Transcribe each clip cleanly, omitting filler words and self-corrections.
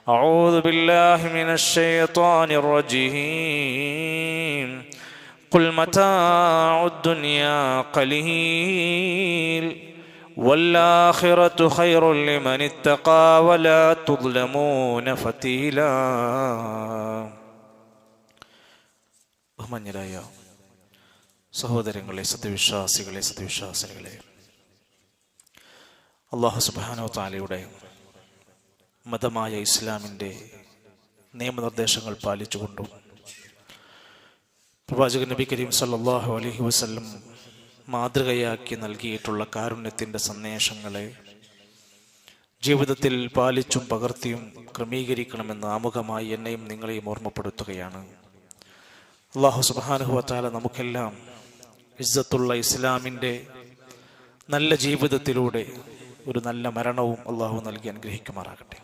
أعوذ بالله من الشيطان الرجيم قل متاع الدنيا قليل والآخرة خير لمن اتقى ولا تظلمون فتيلا. ബഹുമാന്യരായ സഹോദരങ്ങളെ, സത്യവിശ്വാസികളെ, അല്ലാഹു സുബ്ഹാനഹു വ തആലയുടെ മതമായ ഇസ്ലാമിൻ്റെ നിയമനിർദ്ദേശങ്ങൾ പാലിച്ചുകൊണ്ടും പ്രവാചകൻ നബി കരീം സല്ലല്ലാഹു അലൈഹി വസല്ലം മാതൃകയാക്കി നൽകിയിട്ടുള്ള കാരുണ്യത്തിൻ്റെ സന്ദേശങ്ങളെ ജീവിതത്തിൽ പാലിച്ചും പകർത്തിയും ക്രമീകരിക്കണമെന്ന് ആമുഖമായി എന്നെയും നിങ്ങളെയും ഓർമ്മപ്പെടുത്തുകയാണ്. അല്ലാഹു സുബ്ഹാനഹു വ തആല നമുക്കെല്ലാം ഇസ്സത്തുള്ള ഇസ്ലാമിൻ്റെ നല്ല ജീവിതത്തിലൂടെ ഒരു നല്ല മരണവും അല്ലാഹു നൽകി അനുഗ്രഹിക്കുമാറാകട്ടെ.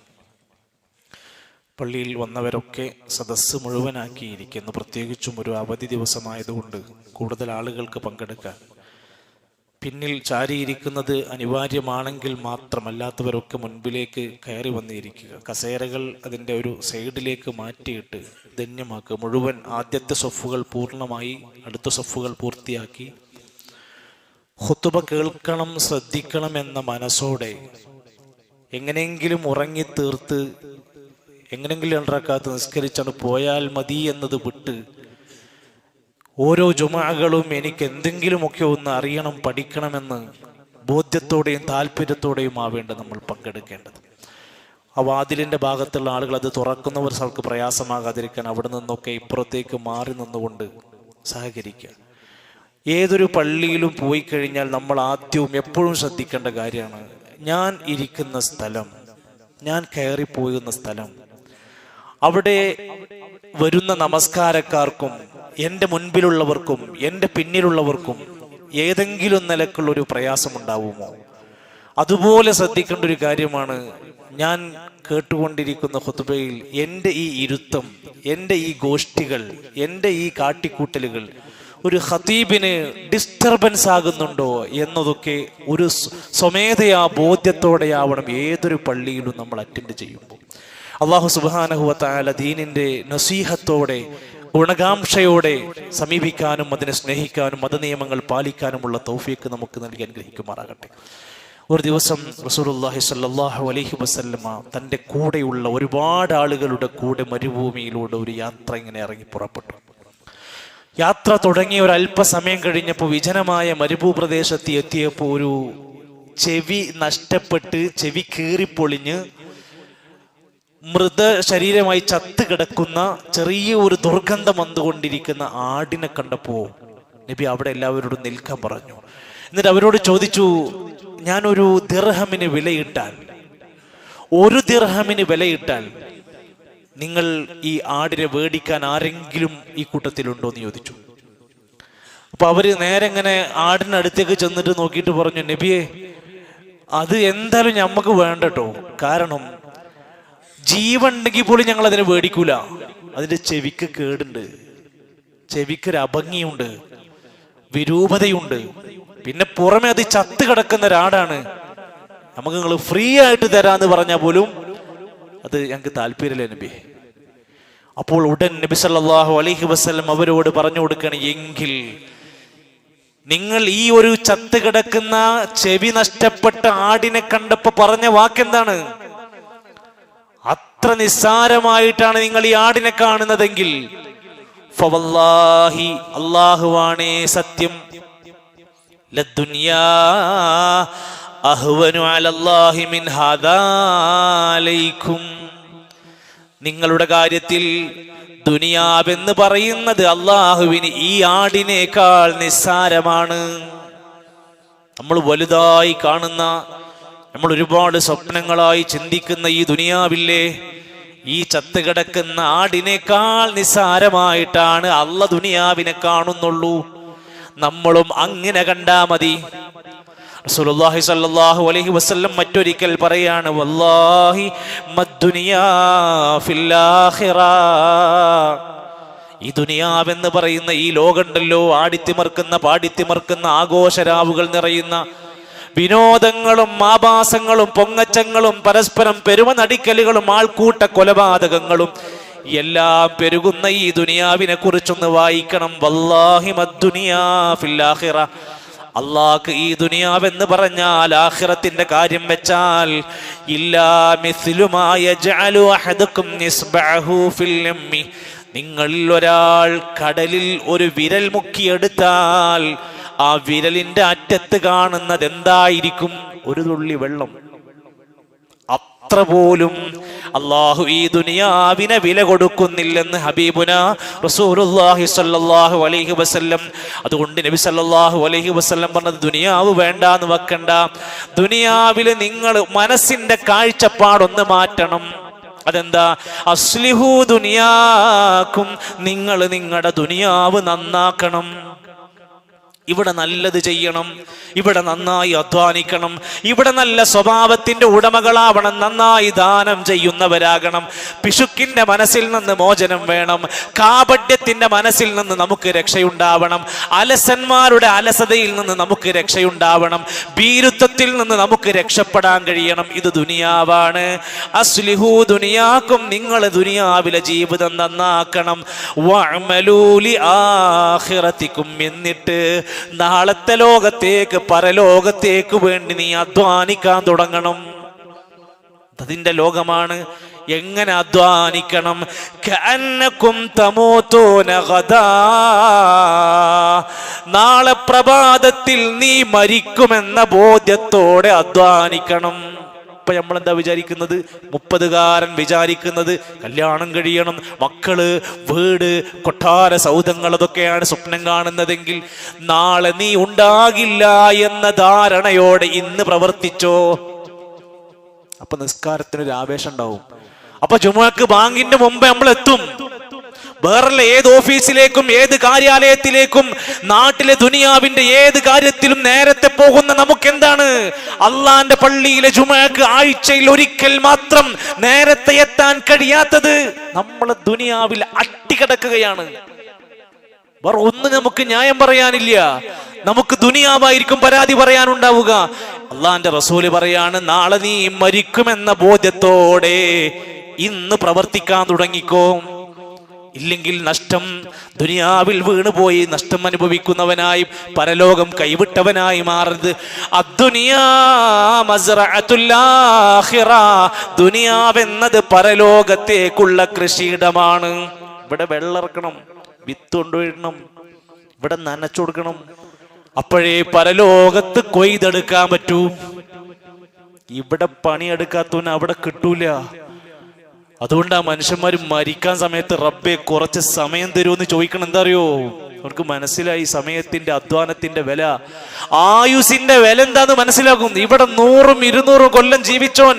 പള്ളിയിൽ വന്നവരൊക്കെ സദസ്സ് മുഴുവനാക്കിയിരിക്കുന്നു. പ്രത്യേകിച്ചും ഒരു അവധി ദിവസമായതുകൊണ്ട് കൂടുതൽ ആളുകൾക്ക് പങ്കെടുക്കാൻ പിന്നിൽ ചാരിയിരിക്കുന്നത് അനിവാര്യമാണെങ്കിൽ മാത്രമല്ലാത്തവരൊക്കെ മുൻപിലേക്ക് കയറി വന്നിരിക്കുക. കസേരകൾ അതിൻ്റെ ഒരു സൈഡിലേക്ക് മാറ്റിയിട്ട് ധന്യമാക്കുക. മുഴുവൻ ആദ്യത്തെ സൊഫുകൾ പൂർണ്ണമായി അടുത്ത സൊഫുകൾ പൂർത്തിയാക്കി ഖുതുബ കേൾക്കണം, ശ്രദ്ധിക്കണം എന്ന മനസ്സോടെ എങ്ങനെയെങ്കിലും ഉറങ്ങിത്തീർത്ത് എങ്ങനെയെങ്കിലും 2 റക്അത്ത് നിസ്കരിച്ചാണ് പോയാൽ മതി എന്നത് വിട്ട് ഓരോ ജുമുഅകളും എനിക്ക് എന്തെങ്കിലുമൊക്കെ ഒന്ന് അറിയണം, പഠിക്കണമെന്ന് ബോധ്യത്തോടെയും താല്പര്യത്തോടെയും ആവേണ്ട നമ്മൾ പങ്കെടുക്കേണ്ടത്. ആ വാതിലിൻ്റെ ഭാഗത്തുള്ള ആളുകൾ അത് തുറക്കുന്നവർ അവർക്ക് പ്രയാസമാകാതിരിക്കാൻ അവിടെ നിന്നൊക്കെ ഇപ്പുറത്തേക്ക് മാറി നിന്നുകൊണ്ട് സഹകരിക്കുക. ഏതൊരു പള്ളിയിലും പോയി കഴിഞ്ഞാൽ നമ്മൾ ആദ്യവും എപ്പോഴും ശ്രദ്ധിക്കേണ്ട കാര്യമാണ്, ഞാൻ ഇരിക്കുന്ന സ്ഥലം, ഞാൻ കയറിപ്പോകുന്ന സ്ഥലം, അവിടെ വരുന്ന നമസ്കാരക്കാർക്കും എൻ്റെ മുൻപിലുള്ളവർക്കും എൻ്റെ പിന്നിലുള്ളവർക്കും ഏതെങ്കിലും നിലക്കുള്ളൊരു പ്രയാസമുണ്ടാവുമോ? അതുപോലെ ശ്രദ്ധിക്കേണ്ട ഒരു കാര്യമാണ് ഞാൻ കേട്ടുകൊണ്ടിരിക്കുന്ന ഖുതുബയിൽ എൻ്റെ ഈ ഇരുത്തം, എൻ്റെ ഈ ഗോഷ്ഠികൾ, എൻ്റെ ഈ കാട്ടിക്കൂട്ടലുകൾ ഒരു ഖതീബിന് ഡിസ്റ്റർബൻസ് ആകുന്നുണ്ടോ എന്നതൊക്കെ ഒരു സ്വമേധയാ ബോധ്യത്തോടെയാവണം ഏതൊരു പള്ളിയിലും നമ്മൾ അറ്റൻഡ് ചെയ്യുമ്പോൾ. അല്ലാഹു സുബ്ഹാനഹു വ തആല ദീനിൻ്റെ നസീഹത്തോടെ ഗുണകാംക്ഷയോടെ സമീപിക്കാനും അതിനെ സ്നേഹിക്കാനും മതനിയമങ്ങൾ പാലിക്കാനുമുള്ള തൗഫീക്ക് നമുക്ക് നൽകി അനുഗ്രഹിക്കുമാറാകട്ടെ. ഒരു ദിവസം റസൂലുള്ളാഹി സ്വല്ലല്ലാഹു അലൈഹി വസല്ലമ തൻ്റെ കൂടെയുള്ള ഒരുപാട് ആളുകളുടെ കൂടെ മരുഭൂമിയിലൂടെ ഒരു യാത്ര ഇങ്ങനെ ഇറങ്ങി പുറപ്പെട്ടു. യാത്ര തുടങ്ങി ഒരു അല്പസമയം കഴിഞ്ഞപ്പോൾ വിജനമായ മരുഭൂപ്രദേശത്ത് എത്തിയപ്പോൾ ഒരു ചെവി നഷ്ടപ്പെട്ട് ചെവി കീറിപ്പൊളിഞ്ഞ് മൃത ശരീരമായി ചത്ത് കിടക്കുന്ന ചെറിയ ഒരു ദുർഗന്ധം വന്നുകൊണ്ടിരിക്കുന്ന ആടിനെ കണ്ടപ്പോൾ നബി അവിടെ എല്ലാവരോടും നിൽക്കാൻ പറഞ്ഞു. എന്നിട്ട് അവരോട് ചോദിച്ചു, ഞാനൊരു ദിർഹമിന് വിലയിട്ടാൽ, ഒരു ദിർഹമിന് വിലയിട്ടാൽ നിങ്ങൾ ഈ ആടിനെ വേടിക്കാൻ ആരെങ്കിലും ഈ കൂട്ടത്തിലുണ്ടോ എന്ന് ചോദിച്ചു. അപ്പൊ അവര് നേരെ ഇങ്ങനെ ആടിനടുത്തേക്ക് ചെന്നിട്ട് നോക്കിയിട്ട് പറഞ്ഞു, നബിയെ അത് എന്തായാലും ഞമ്മക്ക് വേണ്ടട്ടോ, കാരണം ജീവനുണ്ടെങ്കിൽ പോലും ഞങ്ങൾ അതിനെ വേടിക്കൂല. അതിന്റെ ചെവിക്ക് കേടുണ്ട്, ചെവിക്കൊരു അഭംഗിയുണ്ട്, വിരൂപതയുണ്ട്, പിന്നെ പുറമെ അത് ചത്ത് കിടക്കുന്ന ഒരാടാണ്, നമുക്ക് നിങ്ങൾ ഫ്രീ ആയിട്ട് തരാന്ന് പറഞ്ഞാൽ പോലും അത് ഞങ്ങൾക്ക് താല്പര്യമില്ല നബി. അപ്പോൾ ഉടൻ നബി സല്ലല്ലാഹു അലൈഹി വസല്ലം അവരോട് പറഞ്ഞു കൊടുക്കണം, എങ്കിൽ നിങ്ങൾ ഈ ഒരു ചത്ത് കിടക്കുന്ന ചെവി നഷ്ടപ്പെട്ട ആടിനെ കണ്ടപ്പോ പറഞ്ഞ വാക്കെന്താണ്? അത്ര നിസ്സാരമായിട്ടാണ് നിങ്ങൾ ഈ ആടിനെ കാണുന്നതെങ്കിൽ ഫവല്ലാഹി, അല്ലാഹുവാണേ സത്യം, ലദ്ദുനിയാ അഹ്വനു അലല്ലാഹി മിൻ ഹാദാ അലൈക്കും, നിങ്ങളുടെ കാര്യത്തിൽ ദുനിയാവെന്ന് പറയുന്നത് അല്ലാഹുവിന് ഈ ആടിനേക്കാൾ നിസ്സാരമാണ്. നമ്മൾ വലുതായി കാണുന്ന, നമ്മൾ ഒരുപാട് സ്വപ്നങ്ങളായി ചിന്തിക്കുന്ന ഈ ദുനിയാവില്ലേ, ഈ ചത്ത് കിടക്കുന്ന ആടിനേക്കാൾ നിസ്സാരമായിട്ടാണ് അല്ലാഹു ദുനിയാവിനെ കാണുന്നുള്ളൂ. നമ്മളും അങ്ങനെ കണ്ടാ മതി. റസൂലുള്ളാഹി സ്വല്ലല്ലാഹു അലൈഹി വസല്ലം മറ്റൊരിക്കൽ പറയാണ്, വല്ലാഹി മദ്ദുനിയാ ഫിൽ ആഖിറ, ഈ ദുനിയാവെന്ന് പറയുന്ന ഈ ലോകമുണ്ടല്ലോ, ആടിത്തിമർക്കുന്ന പാടിത്തിമർക്കുന്ന ആഘോഷരാവുകൾ നിറയുന്ന വിനോദങ്ങളും ആഭാസങ്ങളും പൊങ്ങച്ചങ്ങളും പരസ്പരം പെരുമ നടിക്കലുകളും ആൾക്കൂട്ട കൊലപാതകങ്ങളും എല്ലാം പെരുകുന്ന ഈ ദുനിയാവിനെ കുറിച്ചൊന്ന് വായിക്കണം. വല്ലാഹി മദ്ദുനിയാ ഫിൽ ആഖിറ. അള്ളാഹ് ഈ ദുനിയാവെന്ന് പറഞ്ഞാൽ ആഖിറത്തിന്റെ കാര്യം വെച്ചാൽ ഇല്ലാ മിസ്ലു മാ യജ്അലു അഹദുക്കും ഇസ്ബഅഹു ഫിൽ യമ്മി. നിങ്ങളിൽ ഒരാൾ കടലിൽ ഒരു വിരൽ മുക്കിയെടുത്താൽ ആ വിരലിന്റെ അറ്റത്ത് കാണുന്നത് എന്തായിരിക്കും? ഒരു തുള്ളി വെള്ളം. അത്ര പോലും അള്ളാഹു ഈ ദുനിയാവിനെ വില കൊടുക്കുന്നില്ലെന്ന് ഹബീബുന റസൂലുള്ളാഹി സ്വല്ലല്ലാഹു അലൈഹി വസല്ലം. അതുകൊണ്ട് നബി സല്ലല്ലാഹു അലൈഹി വസല്ലം പറഞ്ഞത് ദുനിയാവ് വേണ്ടാന്ന് വെക്കണ്ട. ദുനിയാവിൽ നിങ്ങൾ മനസ്സിന്റെ കാഴ്ചപ്പാടൊന്ന് മാറ്റണം. അതെന്താ? അസ്ലിഹു ദുനിയാക്കും, നിങ്ങൾ നിങ്ങളുടെ ദുനിയാവ് നന്നാക്കണം. ഇവിടെ നല്ലത് ചെയ്യണം, ഇവിടെ നന്നായി അധ്വാനിക്കണം, ഇവിടെ നല്ല സ്വഭാവത്തിന്റെ ഉടമകളാവണം, നന്നായി ദാനം ചെയ്യുന്നവരാകണം. പിശുക്കിന്റെ മനസ്സിൽ നിന്ന് മോചനം വേണം, കാപട്യത്തിന്റെ മനസ്സിൽ നിന്ന് നമുക്ക് രക്ഷയുണ്ടാവണം, അലസന്മാരുടെ അലസതയിൽ നിന്ന് നമുക്ക് രക്ഷയുണ്ടാവണം, ഭീരുത്വത്തിൽ നിന്ന് നമുക്ക് രക്ഷപ്പെടാൻ കഴിയണം. ഇത് ദുനിയാവാണ്. അസ്ലിഹു ദുനിയാക്കും, നിങ്ങൾ ദുനിയാവിലെ ജീവിതം നന്നാക്കണം. വഅമലൂ ലി ആഖിറതികും, എന്നിട്ട് നാളത്തെ ലോകത്തേക്ക് പരലോകത്തേക്ക് വേണ്ടി നീ അധ്വാനിക്കാൻ തുടങ്ങണം. അതിന്റെ ലോകമാണ്. എങ്ങനെ അധ്വാനിക്കണം? കഅന്നകും തമൂതൂന ഗദാ, നാളെ പ്രഭാതത്തിൽ നീ മരിക്കുമെന്ന ബോധ്യത്തോടെ അധ്വാനിക്കണം. ഇപ്പൊ നമ്മളെന്താ വിചാരിക്കുന്നത്? 30കാരൻ വിചാരിക്കുന്നത് കല്യാണം കഴിയണം, മക്കള്, വീട്, കൊട്ടാര സൗധങ്ങൾ, അതൊക്കെയാണ് സ്വപ്നം കാണുന്നതെങ്കിൽ നാളെ നീ ഉണ്ടാകില്ല എന്ന ധാരണയോടെ ഇന്ന് പ്രവർത്തിച്ചോ. അപ്പൊ നിസ്കാരത്തിനൊരു ആവേശം ഉണ്ടാവും. അപ്പൊ ജുമുഅക്ക് ബാങ്കിന്റെ മുമ്പ് നമ്മൾ എത്തും. വേറെ ഏത് ഓഫീസിലേക്കും ഏത് കാര്യാലയത്തിലേക്കും നാട്ടിലെ ദുനിയാവിന്റെ ഏത് കാര്യത്തിലും നേരത്തെ പോകുന്ന നമുക്ക് എന്താണ്? അള്ളാന്റെ പള്ളിയിലെ ജുമുഅക്ക് ആഴ്ചയിൽ ഒരിക്കൽ മാത്രം നേരത്തെ എത്താൻ കഴിയാത്തത് നമ്മളെ ദുനിയാവിൽ അട്ടിക്കിടക്കുകയാണ്. വേറെ ഒന്നും നമുക്ക് ന്യായം പറയാനില്ല. നമുക്ക് ദുനിയാവായിരിക്കും പരാതി പറയാനുണ്ടാവുക. അള്ളാന്റെ റസൂല് പറയാണ്, നാളെ നീ മരിക്കുമെന്ന ബോധ്യത്തോടെ ഇന്ന് പ്രവർത്തിക്കാൻ തുടങ്ങിക്കോ. ഇല്ലെങ്കിൽ നഷ്ടം. ദുനിയാവിൽ വീണുപോയി നഷ്ടം അനുഭവിക്കുന്നവനായി, പരലോകം കൈവിട്ടവനായി മാറരുത്. അദ്ദുനിയാ മസ്റഅത്തുൽ ആഖിറ, ദുനിയാവെന്നത് പരലോകത്തേക്കുള്ള കൃഷിയിടമാണ്. ഇവിടെ വെള്ളമിറക്കണം, വിത്ത് കൊണ്ടുവരണം, ഇവിടെ നനച്ചു കൊടുക്കണം. അപ്പോഴേ പരലോകത്ത് കൊയ്തെടുക്കാൻ പറ്റൂ. ഇവിടെ പണിയെടുക്കാത്തവന് അവിടെ കിട്ടൂല. അതുകൊണ്ട് ആ മനുഷ്യന്മാർ മരിക്കാൻ സമയത്ത് റബ്ബെ കുറച്ച് സമയം തരുമെന്ന് ചോദിക്കണം. എന്താ അറിയോ? അവർക്ക് മനസ്സിലായി സമയത്തിന്റെ, അധ്വാനത്തിന്റെ വില, ആയുസിന്റെ വില എന്താന്ന് മനസ്സിലാക്കും. ഇവിടെ 100-200 കൊല്ലം ജീവിച്ചോൻ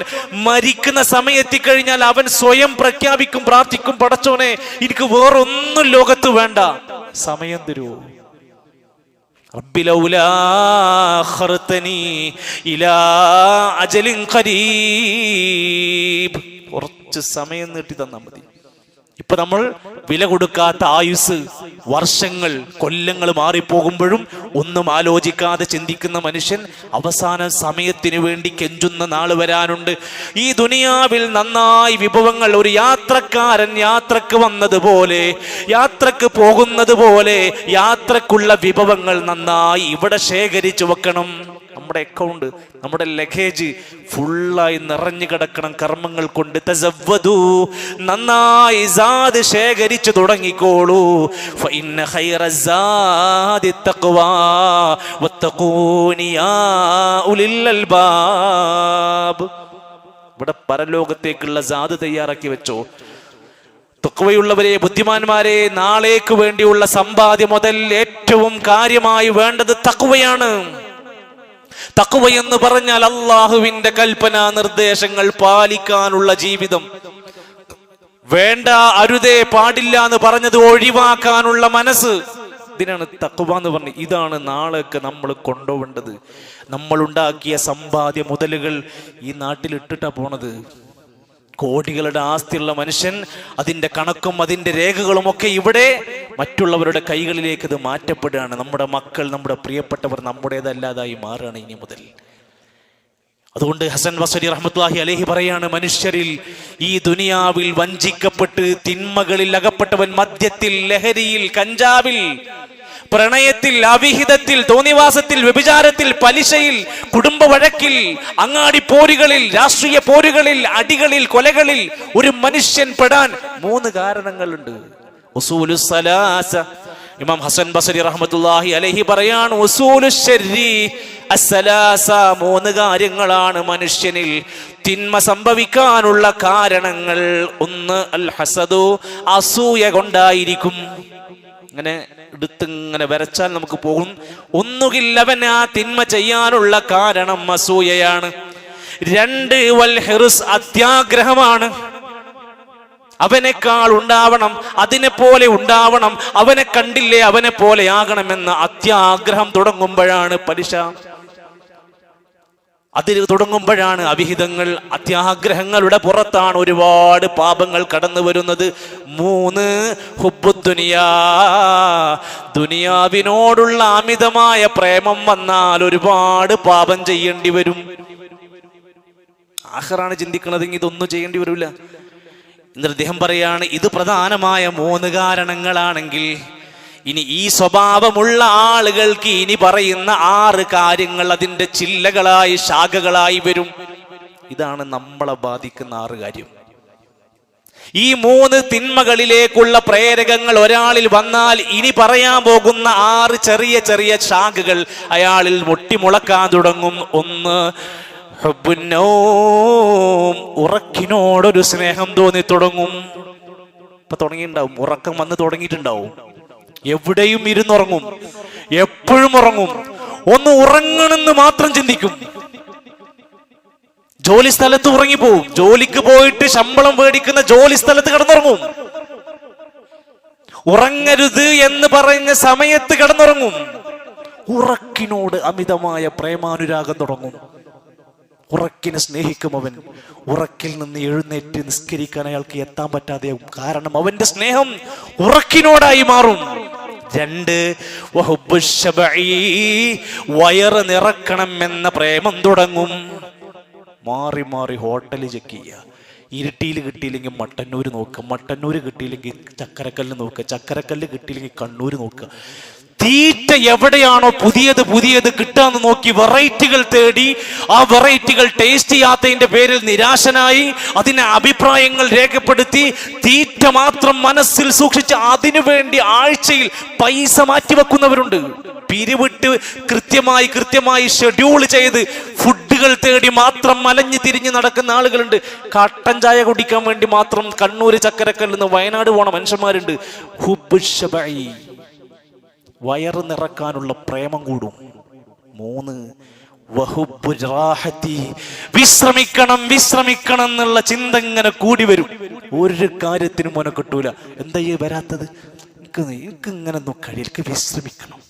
മരിക്കുന്ന സമയം എത്തിക്കഴിഞ്ഞാൽ അവൻ സ്വയം പ്രഖ്യാപിക്കും, പ്രാർത്ഥിക്കും, പടച്ചോനെ എനിക്ക് വേറൊന്നും ലോകത്ത് വേണ്ട, സമയം തരുമോ. റബ്ബി ലൗലാ അഖർതനി ഇലാ അജലിൻ ഖരീബ്, കുറച്ച് സമയം നീട്ടി തന്നാൽ മതി. ഇപ്പൊ നമ്മൾ വില കൊടുക്കാത്ത ആയുസ്, വർഷങ്ങൾ, കൊല്ലങ്ങൾ മാറിപ്പോകുമ്പോഴും ഒന്നും ആലോചിക്കാതെ ചിന്തിക്കുന്ന മനുഷ്യൻ അവസാന സമയത്തിന് വേണ്ടി കെഞ്ചുന്ന നാള് വരാനുണ്ട്. ഈ ദുനിയാവിൽ നന്നായി വിഭവങ്ങൾ, ഒരു യാത്രക്കാരൻ യാത്രക്ക് വന്നതുപോലെ, യാത്രക്ക് പോകുന്നത് പോലെ യാത്രക്കുള്ള വിഭവങ്ങൾ നന്നായി ഇവിടെ ശേഖരിച്ചു വെക്കണം. നമ്മുടെ അക്കൗണ്ട്, നമ്മുടെ ലഗേജ് ഫുള്ളായി നിറഞ്ഞു കിടക്കണം കർമ്മങ്ങൾ കൊണ്ട്. തസവ്വദൂ, നന്നായി സാദ് ശേഖരിച്ചു തുടങ്ങിക്കോളൂ. ഫഇന്ന ഖൈറസ്സാദി തഖ്വാ വത്തഖൂനി യാ ഉലിൽ അൽബാബ്. ഇവിടെ പരലോകത്തേക്കുള്ള സാദ് തയ്യാറാക്കി വെച്ചോ. തഖ്വയുള്ളവരെ, ബുദ്ധിമാന്മാരെ, നാളേക്ക് വേണ്ടിയുള്ള സമ്പാദ്യം മുതൽ ഏറ്റവും കാര്യമായി വേണ്ടത് തഖ്വയാണ്. തഖ്വ എന്ന് പറഞ്ഞാൽ അള്ളാഹുവിന്റെ കൽപ്പനാ നിർദ്ദേശങ്ങൾ പാലിക്കാനുള്ള ജീവിതം. വേണ്ട, അരുതേ, പാടില്ല എന്ന് പറഞ്ഞത് ഒഴിവാക്കാനുള്ള മനസ്സ്. ഇതിനാണ് തഖ്വ എന്ന് പറഞ്ഞത്. ഇതാണ് നാളേക്ക് നമ്മൾ കൊണ്ടുപോകേണ്ടത്. നമ്മൾ ഉണ്ടാക്കിയ സമ്പാദ്യ മുതലുകൾ ഈ നാട്ടിൽ ഇട്ടിട്ടാ പോണത്. കോടികളുടെ ആസ്തിയുള്ള മനുഷ്യൻ അതിന്റെ കണക്കും അതിന്റെ രേഖകളും ഒക്കെ ഇവിടെ മറ്റുള്ളവരുടെ കൈകളിലേക്ക് ഇത് മാറ്റപ്പെടുകയാണ്. നമ്മുടെ മക്കൾ, നമ്മുടെ പ്രിയപ്പെട്ടവർ നമ്മുടേതല്ലാതായി മാറുകയാണ് ഇനി മുതൽ. അതുകൊണ്ട് ഹസൻ ബസ്രി റഹ്മത്തുള്ളാഹി അലൈഹി പറയാണ്, മനുഷ്യരിൽ ഈ ദുനിയാവിൽ വഞ്ചിക്കപ്പെട്ട് തിന്മകളിൽ അകപ്പെട്ടവൻ മദ്യത്തിൽ, ലഹരിയിൽ, കഞ്ചാവിൽ, പ്രണയത്തിൽ, അവിഹിതത്തിൽ, തോന്നിവാസത്തിൽ, വ്യഭിചാരത്തിൽ, പലിശയിൽ, കുടുംബ വഴക്കിൽ, അങ്ങാടി പോരുകളിൽ, രാഷ്ട്രീയ പോരുകളിൽ, അടികളിൽ, കൊലകളിൽ ഒരു മനുഷ്യൻ പെടാൻ 3 കാരണങ്ങളുണ്ട്. ഉസൂലുസ് സലാസ, ഇമാം ഹസൻ ബസ്രി റഹ്മത്തുള്ളാഹി അലൈഹി പറയാണ്, ഉസൂലുശ് ശർരി അസ്സലാസ, 3 കാര്യങ്ങളാണ് മനുഷ്യനിൽ തിന്മ സംഭവിക്കാനുള്ള കാരണങ്ങൾ. 1 അൽ ഹസദു, അസൂയ കൊണ്ടായിരിക്കും. ഇങ്ങനെ എടുത്തിങ്ങനെ വരച്ചാൽ നമുക്ക് പോകും. ഒന്നുകിൽ അവൻ ആ തിന്മ ചെയ്യാനുള്ള കാരണം അസൂയയാണ്. 2 വൽ ഹിർസ്, അത്യാഗ്രഹമാണ്. അവനേക്കാൾ ഉണ്ടാവണം, അതിനെ പോലെ ഉണ്ടാവണം, അവനെ കണ്ടില്ലേ അവനെ പോലെ ആകണമെന്ന അത്യാഗ്രഹം തുടങ്ങുമ്പോഴാണ് പലിശ, അതിൽ തുടങ്ങുമ്പോഴാണ് അവിഹിതങ്ങൾ. അത്യാഗ്രഹങ്ങളുടെ പുറത്താണ് ഒരുപാട് പാപങ്ങൾ കടന്നു വരുന്നത്. 3 ഹുബ്ബുദ്ദുനിയാ, ദുനിയാവിനോടുള്ള അമിതമായ പ്രേമം വന്നാൽ ഒരുപാട് പാപം ചെയ്യേണ്ടി വരും. ആഖിറാണ് ചിന്തിക്കണതെങ്കിൽ ഇതൊന്നും ചെയ്യേണ്ടി വരില്ല. എന്നിട്ട് അദ്ദേഹം പറയാണ്, ഇത് പ്രധാനമായ 3 കാരണങ്ങളാണെങ്കിൽ ഇനി ഈ സ്വഭാവമുള്ള ആളുകൾക്ക് ഇനി പറയുന്ന 6 കാര്യങ്ങൾ അതിൻ്റെ ചില്ലകളായി, ശാഖകളായി വരും. ഇതാണ് നമ്മളെ ബാധിക്കുന്ന 6 കാര്യം. ഈ 3 തിന്മകളിലേക്കുള്ള പ്രേരകങ്ങൾ ഒരാളിൽ വന്നാൽ ഇനി പറയാൻ പോകുന്ന 6 ചെറിയ ചെറിയ ശാഖകൾ അയാളിൽ മുളക്കാൻ തുടങ്ങും. 1 ഹുബ്ബുന്നൗം, ഉറക്കിനോടൊരു സ്നേഹം തോന്നി തുടങ്ങും. ഇപ്പൊ തുടങ്ങിയിട്ടുണ്ടാവും, ഉറക്കം വന്ന് തുടങ്ങിയിട്ടുണ്ടാവും. എവിടെയും ഇരുന്നുറങ്ങും, എപ്പോഴും ഉറങ്ങും. ഒന്ന് ഉറങ്ങണമെന്ന് മാത്രം ചിന്തിക്കും. ജോലി സ്ഥലത്ത് ഉറങ്ങിപ്പോവും. ജോലിക്ക് പോയിട്ട് ശമ്പളം മേടിക്കുന്ന ജോലി സ്ഥലത്ത് കിടന്നുറങ്ങും. ഉറങ്ങരുത് എന്ന് പറഞ്ഞ സമയത്ത് കിടന്നുറങ്ങും. ഉറക്കിനോട് അമിതമായ പ്രേമാനുരാഗം തുടങ്ങും. ഉറക്കിനെ സ്നേഹിക്കും അവൻ. ഉറക്കിൽ നിന്ന് എഴുന്നേറ്റ് നിസ്കരിക്കാൻ അയാൾക്ക് എത്താൻ പറ്റാതെയാവും. കാരണം അവന്റെ സ്നേഹം ഉറക്കിനോടായി മാറും. 2 വയറ് നിറക്കണം എന്ന പ്രേമം തുടങ്ങും. മാറി മാറി ഹോട്ടൽ ചെക്ക് ചെയ്യുക. ഇരിട്ടിയിൽ കിട്ടിയില്ലെങ്കിൽ മട്ടന്നൂര് നോക്കുക, മട്ടന്നൂര് കിട്ടിയില്ലെങ്കിൽ ചക്കരക്കല്ല് നോക്കുക, ചക്കരക്കല്ല് കിട്ടിയില്ലെങ്കിൽ കണ്ണൂര് നോക്കുക. തീറ്റ എവിടെയാണോ പുതിയത് കിട്ടാന്ന് നോക്കി വെറൈറ്റികൾ തേടി, ആ വെറൈറ്റികൾ ടേസ്റ്റ് ചെയ്യാത്തതിന്റെ പേരിൽ നിരാശനായി അതിനെ അഭിപ്രായങ്ങൾ രേഖപ്പെടുത്തി തീറ്റ മാത്രം മനസ്സിൽ സൂക്ഷിച്ച് അതിനു വേണ്ടി ആഴ്ചയിൽ പൈസ മാറ്റിവെക്കുന്നവരുണ്ട്. പിരിവിട്ട് കൃത്യമായി ഷെഡ്യൂൾ ചെയ്ത് ഫുഡുകൾ തേടി മാത്രം മലഞ്ഞു തിരിഞ്ഞ് നടക്കുന്ന ആളുകളുണ്ട്. കട്ടൻ ചായ കുടിക്കാൻ വേണ്ടി മാത്രം കണ്ണൂര് ചക്കരക്കല്ലിൽ നിന്ന് വയനാട് പോണ മനുഷ്യന്മാരുണ്ട്. വയറ് നിറക്കാനുള്ള പ്രേമം കൂടും. 3 വിശ്രമിക്കണം എന്നുള്ള ചിന്ത ഇങ്ങനെ കൂടി വരും. ഒരു കാര്യത്തിനും മോനെ കിട്ടൂല. എന്താ ഈ വരാത്തത്? എനിക്ക് ഇങ്ങനെ കഴിയും, എനിക്ക് വിശ്രമിക്കണം.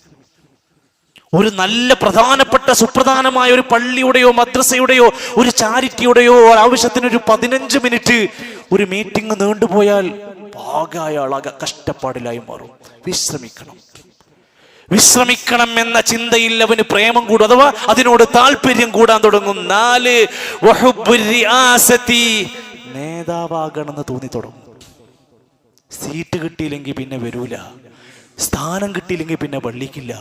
ഒരു നല്ല പ്രധാനപ്പെട്ട സുപ്രധാനമായ ഒരു പള്ളിയുടെയോ മദ്രസയുടെയോ ഒരു ചാരിറ്റിയുടെയോ ആവശ്യത്തിനൊരു 15 മിനിറ്റ് ഒരു മീറ്റിംഗ് നീണ്ടുപോയാൽ അയാളാകെ കഷ്ടപ്പാടിലായി മാറും. വിശ്രമിക്കണം എന്ന ചിന്തയിൽ അവന് പ്രേമം കൂടും, അഥവാ അതിനോട് താല്പര്യം കൂടാൻ തുടങ്ങും. 4 നേതാവാകണമെന്ന് തോന്നി തുടങ്ങും. സീറ്റ് കിട്ടിയില്ലെങ്കിൽ പിന്നെ വരൂല, സ്ഥാനം കിട്ടിയില്ലെങ്കിൽ പിന്നെ പള്ളിക്കില്ല.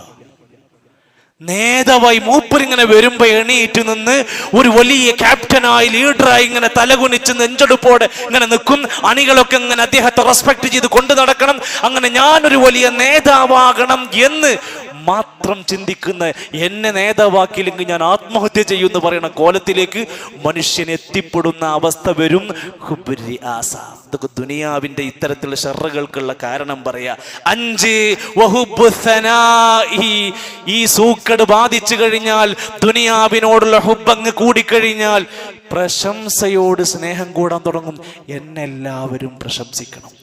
നേതാവായി മൂപ്പരിങ്ങനെ വരുമ്പോ എണീറ്റ് നിന്ന് ഒരു വലിയ ക്യാപ്റ്റനായി, ലീഡറായി ഇങ്ങനെ തലകുനിച്ച് നെഞ്ചെടുപ്പോടെ ഇങ്ങനെ നിൽക്കും. അണികളൊക്കെ ഇങ്ങനെ അദ്ദേഹത്തെ റെസ്പെക്ട് ചെയ്ത് കൊണ്ടു നടക്കണം. അങ്ങനെ ഞാനൊരു വലിയ നേതാവാകണം എന്ന് മാത്രം ചിന്തിക്കുന്ന, എന്നെ നേതാവാക്കിയില്ലെങ്കിൽ ഞാൻ ആത്മഹത്യ ചെയ്യുമെന്ന് പറയുന്ന കോലത്തിലേക്ക് മനുഷ്യൻ എത്തിപ്പെടുന്ന അവസ്ഥ വരും. ഇതൊക്കെ ദുനിയാവിന്റെ ഇത്തരത്തിലുള്ള ഷർറുകൾക്കുള്ള കാരണം പറയാ. 5 ഈ സൂക്കട് ബാധിച്ചു കഴിഞ്ഞാൽ, ദുനിയാവിനോടുള്ള ഹുബ്ബങ്ങ് കൂടിക്കഴിഞ്ഞാൽ പ്രശംസയോട് സ്നേഹം കൂടാൻ തുടങ്ങും. എന്നെല്ലാവരും പ്രശംസിക്കണം,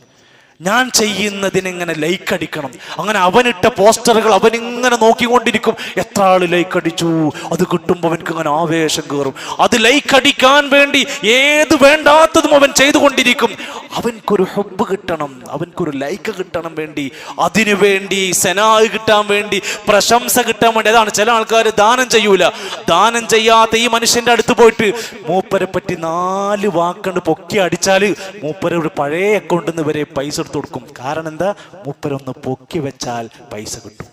ഞാൻ ചെയ്യുന്നതിനെങ്ങനെ ലൈക്ക് അടിക്കണം. അങ്ങനെ അവനിട്ട പോസ്റ്ററുകൾ അവനിങ്ങനെ നോക്കിക്കൊണ്ടിരിക്കും. എത്ര ആള് ലൈക്ക് അടിച്ചു, അത് കിട്ടുമ്പോൾ അവനക്ക് അങ്ങനെ ആവേശം കയറും. അത് ലൈക്ക് അടിക്കാൻ വേണ്ടി ഏത് വേണ്ടാത്തതും അവൻ ചെയ്തുകൊണ്ടിരിക്കും. അവൻക്കൊരു ഹുബ്ബ് കിട്ടണം, അവൻക്കൊരു ലൈക്ക് കിട്ടണം വേണ്ടി, അതിനു വേണ്ടി സനാഹ് കിട്ടാൻ വേണ്ടി, പ്രശംസ കിട്ടാൻ വേണ്ടി. അതാണ് ചില ആൾക്കാർ ദാനം ചെയ്യൂല. ദാനം ചെയ്യാത്ത ഈ മനുഷ്യന്റെ അടുത്ത് പോയിട്ട് മൂപ്പരെ പറ്റി 4 വാക്കണ്ട് പൊക്കി അടിച്ചാല് മൂപ്പരെ ഒരു പഴയ അക്കൗണ്ടിൽ നിന്ന് വരെ പൈസ എടുത്തു കൊടുക്കും. കാരണം എന്താ? മൂപ്പരൊന്ന് പൊക്കി വെച്ചാൽ പൈസ കിട്ടും.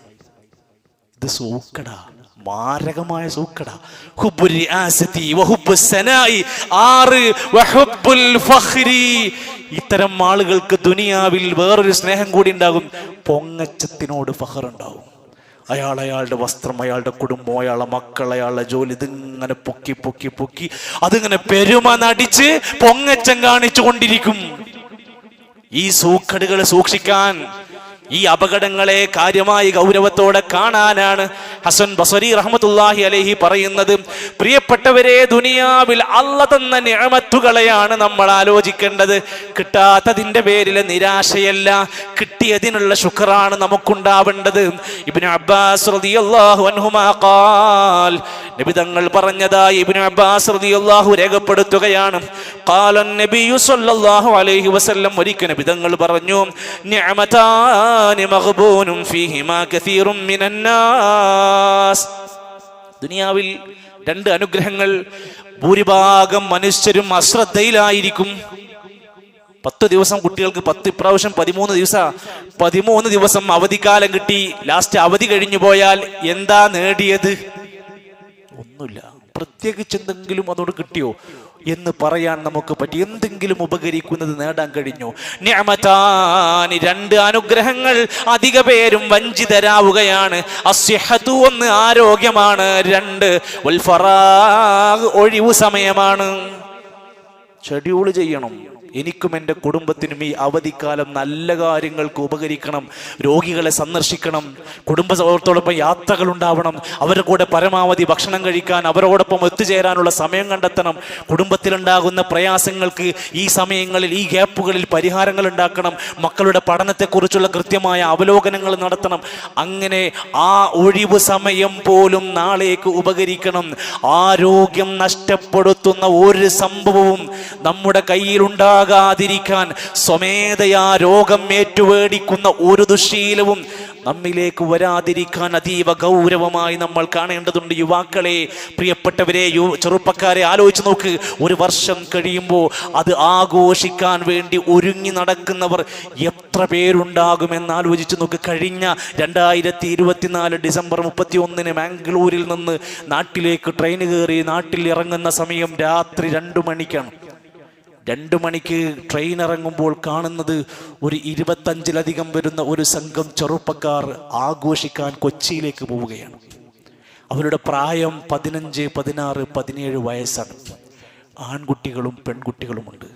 ഇത് സൂക്കടാ, മാരകമായ സൂക്കട. ഇത്തരം ആളുകൾക്ക് ദുനിയാവിൽ വേറൊരു സ്നേഹം കൂടി ഉണ്ടാകും. പൊങ്ങച്ചത്തിനോട് ഫഖർ ഉണ്ടാവും. അയാളുടെ വസ്ത്രം, അയാളുടെ കുടുംബം, അയാളുടെ മക്കൾ, അയാളുടെ ജോലി, ഇതിങ്ങനെ പൊക്കി പൊക്കി പൊക്കി അതിങ്ങനെ പെരുമ നടിച്ച് പൊങ്ങച്ചം കാണിച്ചു കൊണ്ടിരിക്കും. ഈ സൂക്കടുകളെ സൂക്ഷിക്കാൻ, ഈ അപകടങ്ങളെ കാര്യമായി ഗൗരവത്തോടെ കാണാനാണ് ഹസൻ ബസരി റഹ്മത്തുള്ളാഹി അലൈഹി പറയുന്നത്. പ്രിയപ്പെട്ടവരെ, ദുനിയാവിൽ അല്ലാഹ് തന്ന നിഅമത്തുകളെയാണ് നമ്മൾ ആലോചിക്കേണ്ടത്. കിട്ടാത്തതിന്റെ പേരിൽ നിരാശയല്ല, കിട്ടിയതിനുള്ള ശുക്റാണ് നമുക്കുണ്ടാവേണ്ടത്. ഇബ്നു അബ്ബാസ് റളിയല്ലാഹു അൻഹുമാ ഖാൽ, നബി തങ്ങൾ പറഞ്ഞതായി ഇബ്നു അബ്ബാസ് റളിയല്ലാഹു രേഖപ്പെടുത്തുകയാണ്. ഖാല നബിയു സ്വല്ലല്ലാഹു അലൈഹി വസല്ലം, ഒരിക്കൽ നബി തങ്ങൾ പറഞ്ഞു, നിഅമതാനി മഗ്ബൂനും ഫീഹിമാ കസീറുൻ മിനന്നാസ്. ദുനിയാവിൽ 2 അനുഗ്രഹങ്ങൾ, ഭൂരിഭാഗം മനുഷ്യരും അശ്രദ്ധയിലായിരിക്കും. 10 ദിവസം കുട്ടികൾക്ക് 10 ഇപ്രാവശ്യം 13 ദിവസം അവധിക്കാലം കിട്ടി. ലാസ്റ്റ് അവധി കഴിഞ്ഞു പോയാൽ എന്താ നേടിയത്? ഒന്നുമില്ല. പ്രത്യേകിച്ച് എന്തെങ്കിലും അതോട് കിട്ടിയോ എന്ന് പറയാൻ നമുക്ക് പറ്റി? എന്തെങ്കിലും ഉപകരിക്കുന്നത് നേടാൻ കഴിഞ്ഞോ? നിഅമതാനി, 2 അനുഗ്രഹങ്ങൾ, അധിക പേരും വഞ്ചിതരാവുകയാണ്. അസ്സിഹതു, 1 ആരോഗ്യമാണ്, 2 വൽ ഫറാഗ്, ഒഴിവു സമയമാണ്. ഷെഡ്യൂൾ ചെയ്യണം. എനിക്കും എൻ്റെ കുടുംബത്തിനും ഈ അവധിക്കാലം നല്ല കാര്യങ്ങൾക്ക് ഉപകരിക്കണം. രോഗികളെ സന്ദർശിക്കണം, കുടുംബത്തോടൊപ്പം യാത്രകൾ ഉണ്ടാവണം, അവരുടെ കൂടെ പരമാവധി ഭക്ഷണം കഴിക്കാൻ, അവരോടൊപ്പം ഒത്തുചേരാനുള്ള സമയം കണ്ടെത്തണം. കുടുംബത്തിലുണ്ടാകുന്ന പ്രയാസങ്ങൾക്ക് ഈ സമയങ്ങളിൽ, ഈ ഗ്യാപ്പുകളിൽ പരിഹാരങ്ങൾ ഉണ്ടാക്കണം. മക്കളുടെ പഠനത്തെക്കുറിച്ചുള്ള കൃത്യമായ അവലോകനങ്ങൾ നടത്തണം. അങ്ങനെ ആ ഒഴിവ് സമയം പോലും നാളേക്ക് ഉപകരിക്കണം. ആരോഗ്യം നഷ്ടപ്പെടുത്തുന്ന ഒരു സംഭവവും നമ്മുടെ കയ്യിലുണ്ടാകാതിരിക്കാൻ, സ്വമേധയാ രോഗം ഏറ്റുവേടിക്കുന്ന ഒരു ദുശ്ശീലവും നമ്മിലേക്ക് വരാതിരിക്കാൻ അതീവ ഗൗരവമായി നമ്മൾ കാണേണ്ടതുണ്ട്. യുവാക്കളെ, പ്രിയപ്പെട്ടവരെ, ചെറുപ്പക്കാരെ, ആലോചിച്ച് നോക്ക്. ഒരു വർഷം കഴിയുമ്പോൾ അത് ആഘോഷിക്കാൻ വേണ്ടി ഒരുങ്ങി നടക്കുന്നവർ എത്ര പേരുണ്ടാകുമെന്ന് ആലോചിച്ച് നോക്ക്. കഴിഞ്ഞ 2024 ഡിസംബർ 31 മാംഗ്ലൂരിൽ നിന്ന് നാട്ടിലേക്ക് ട്രെയിൻ കയറി നാട്ടിൽ ഇറങ്ങുന്ന സമയം രാത്രി 2 മണിക്കാണ്. 2 മണിക്ക് ട്രെയിൻ ഇറങ്ങുമ്പോൾ കാണുന്നത് ഒരു 25-ലധികം വരുന്ന ഒരു സംഘം ചെറുപ്പക്കാർ ആഘോഷിക്കാൻ കൊച്ചിയിലേക്ക് പോവുകയാണ്. അവരുടെ പ്രായം 15, 16, 17 വയസ്സാണ്. ആൺകുട്ടികളും പെൺകുട്ടികളുമുണ്ട്.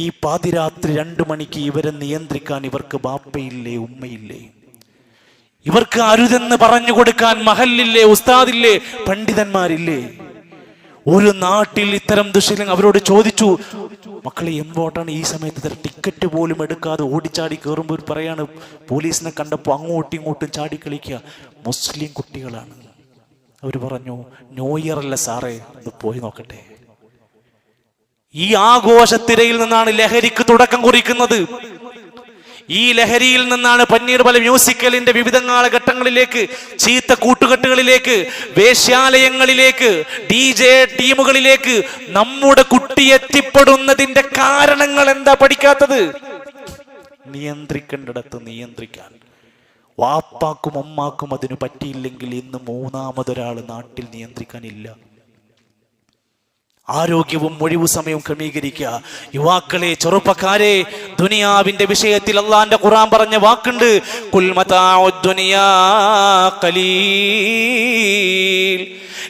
ഈ പാതിരാത്രി 2 മണിക്ക് ഇവരെ നിയന്ത്രിക്കാൻ ഇവർക്ക് ബാപ്പയില്ലേ, ഉമ്മയില്ലേ? ഇവർക്ക് അരുതെന്ന് പറഞ്ഞു കൊടുക്കാൻ മഹല്ലില്ലേ, ഉസ്താദില്ലേ, പണ്ഡിതന്മാരില്ലേ? ഒരു നാട്ടിൽ ഇത്തരം ദുശ്ശീലങ്ങൾ. അവരോട് ചോദിച്ചു, മക്കളെ എന്തുകൊണ്ടാണ് ഈ സമയത്ത് ടിക്കറ്റ് പോലും എടുക്കാതെ ഓടിച്ചാടി കയറുമ്പോൾ പറയാണ്, പോലീസിനെ കണ്ടപ്പോൾ അങ്ങോട്ടും ഇങ്ങോട്ടും ചാടി കളിക്കുക. മുസ്ലിം കുട്ടികളാണ്. അവർ പറഞ്ഞു, ന്യൂ ഇയർ അല്ല സാറേ, ഒന്ന് പോയി നോക്കട്ടെ. ഈ ആഘോഷത്തിരയിൽ നിന്നാണ് ലഹരിക്ക് തുടക്കം കുറിക്കുന്നത്. ഈ ലഹരിയിൽ നിന്നാണ് പിന്നീട് പല മ്യൂസിക്കലിന്റെ വിവിധ ഘട്ടങ്ങളിലേക്ക്, ചീത്ത കൂട്ടുകെട്ടുകളിലേക്ക്, വേശ്യാലയങ്ങളിലേക്ക്, DJ ടീമുകളിലേക്ക് നമ്മുടെ കുട്ടി എത്തിപ്പെടുന്നതിന്റെ കാരണങ്ങൾ എന്താ പഠിക്കാത്തത്? നിയന്ത്രിക്കേണ്ടിടത്ത് നിയന്ത്രിക്കാൻ. വാപ്പാക്കും അമ്മാക്കും അതിന് പറ്റിയില്ലെങ്കിൽ ഇന്ന് 3ാമതൊരാൾ നാട്ടിൽ നിയന്ത്രിക്കാനില്ല. ആരോഗ്യവും ഒഴിവു സമയവും ക്രമീകരിക്കുക. യുവാക്കളെ, ചെറുപ്പക്കാരെ, ദുനിയാവിന്റെ വിഷയത്തിൽ അല്ലാഹുവിന്റെ ഖുർആൻ പറഞ്ഞ വാക്കുണ്ട്, ഖുൽ മതാഉദ് ദുനിയാ ഖലീൽ.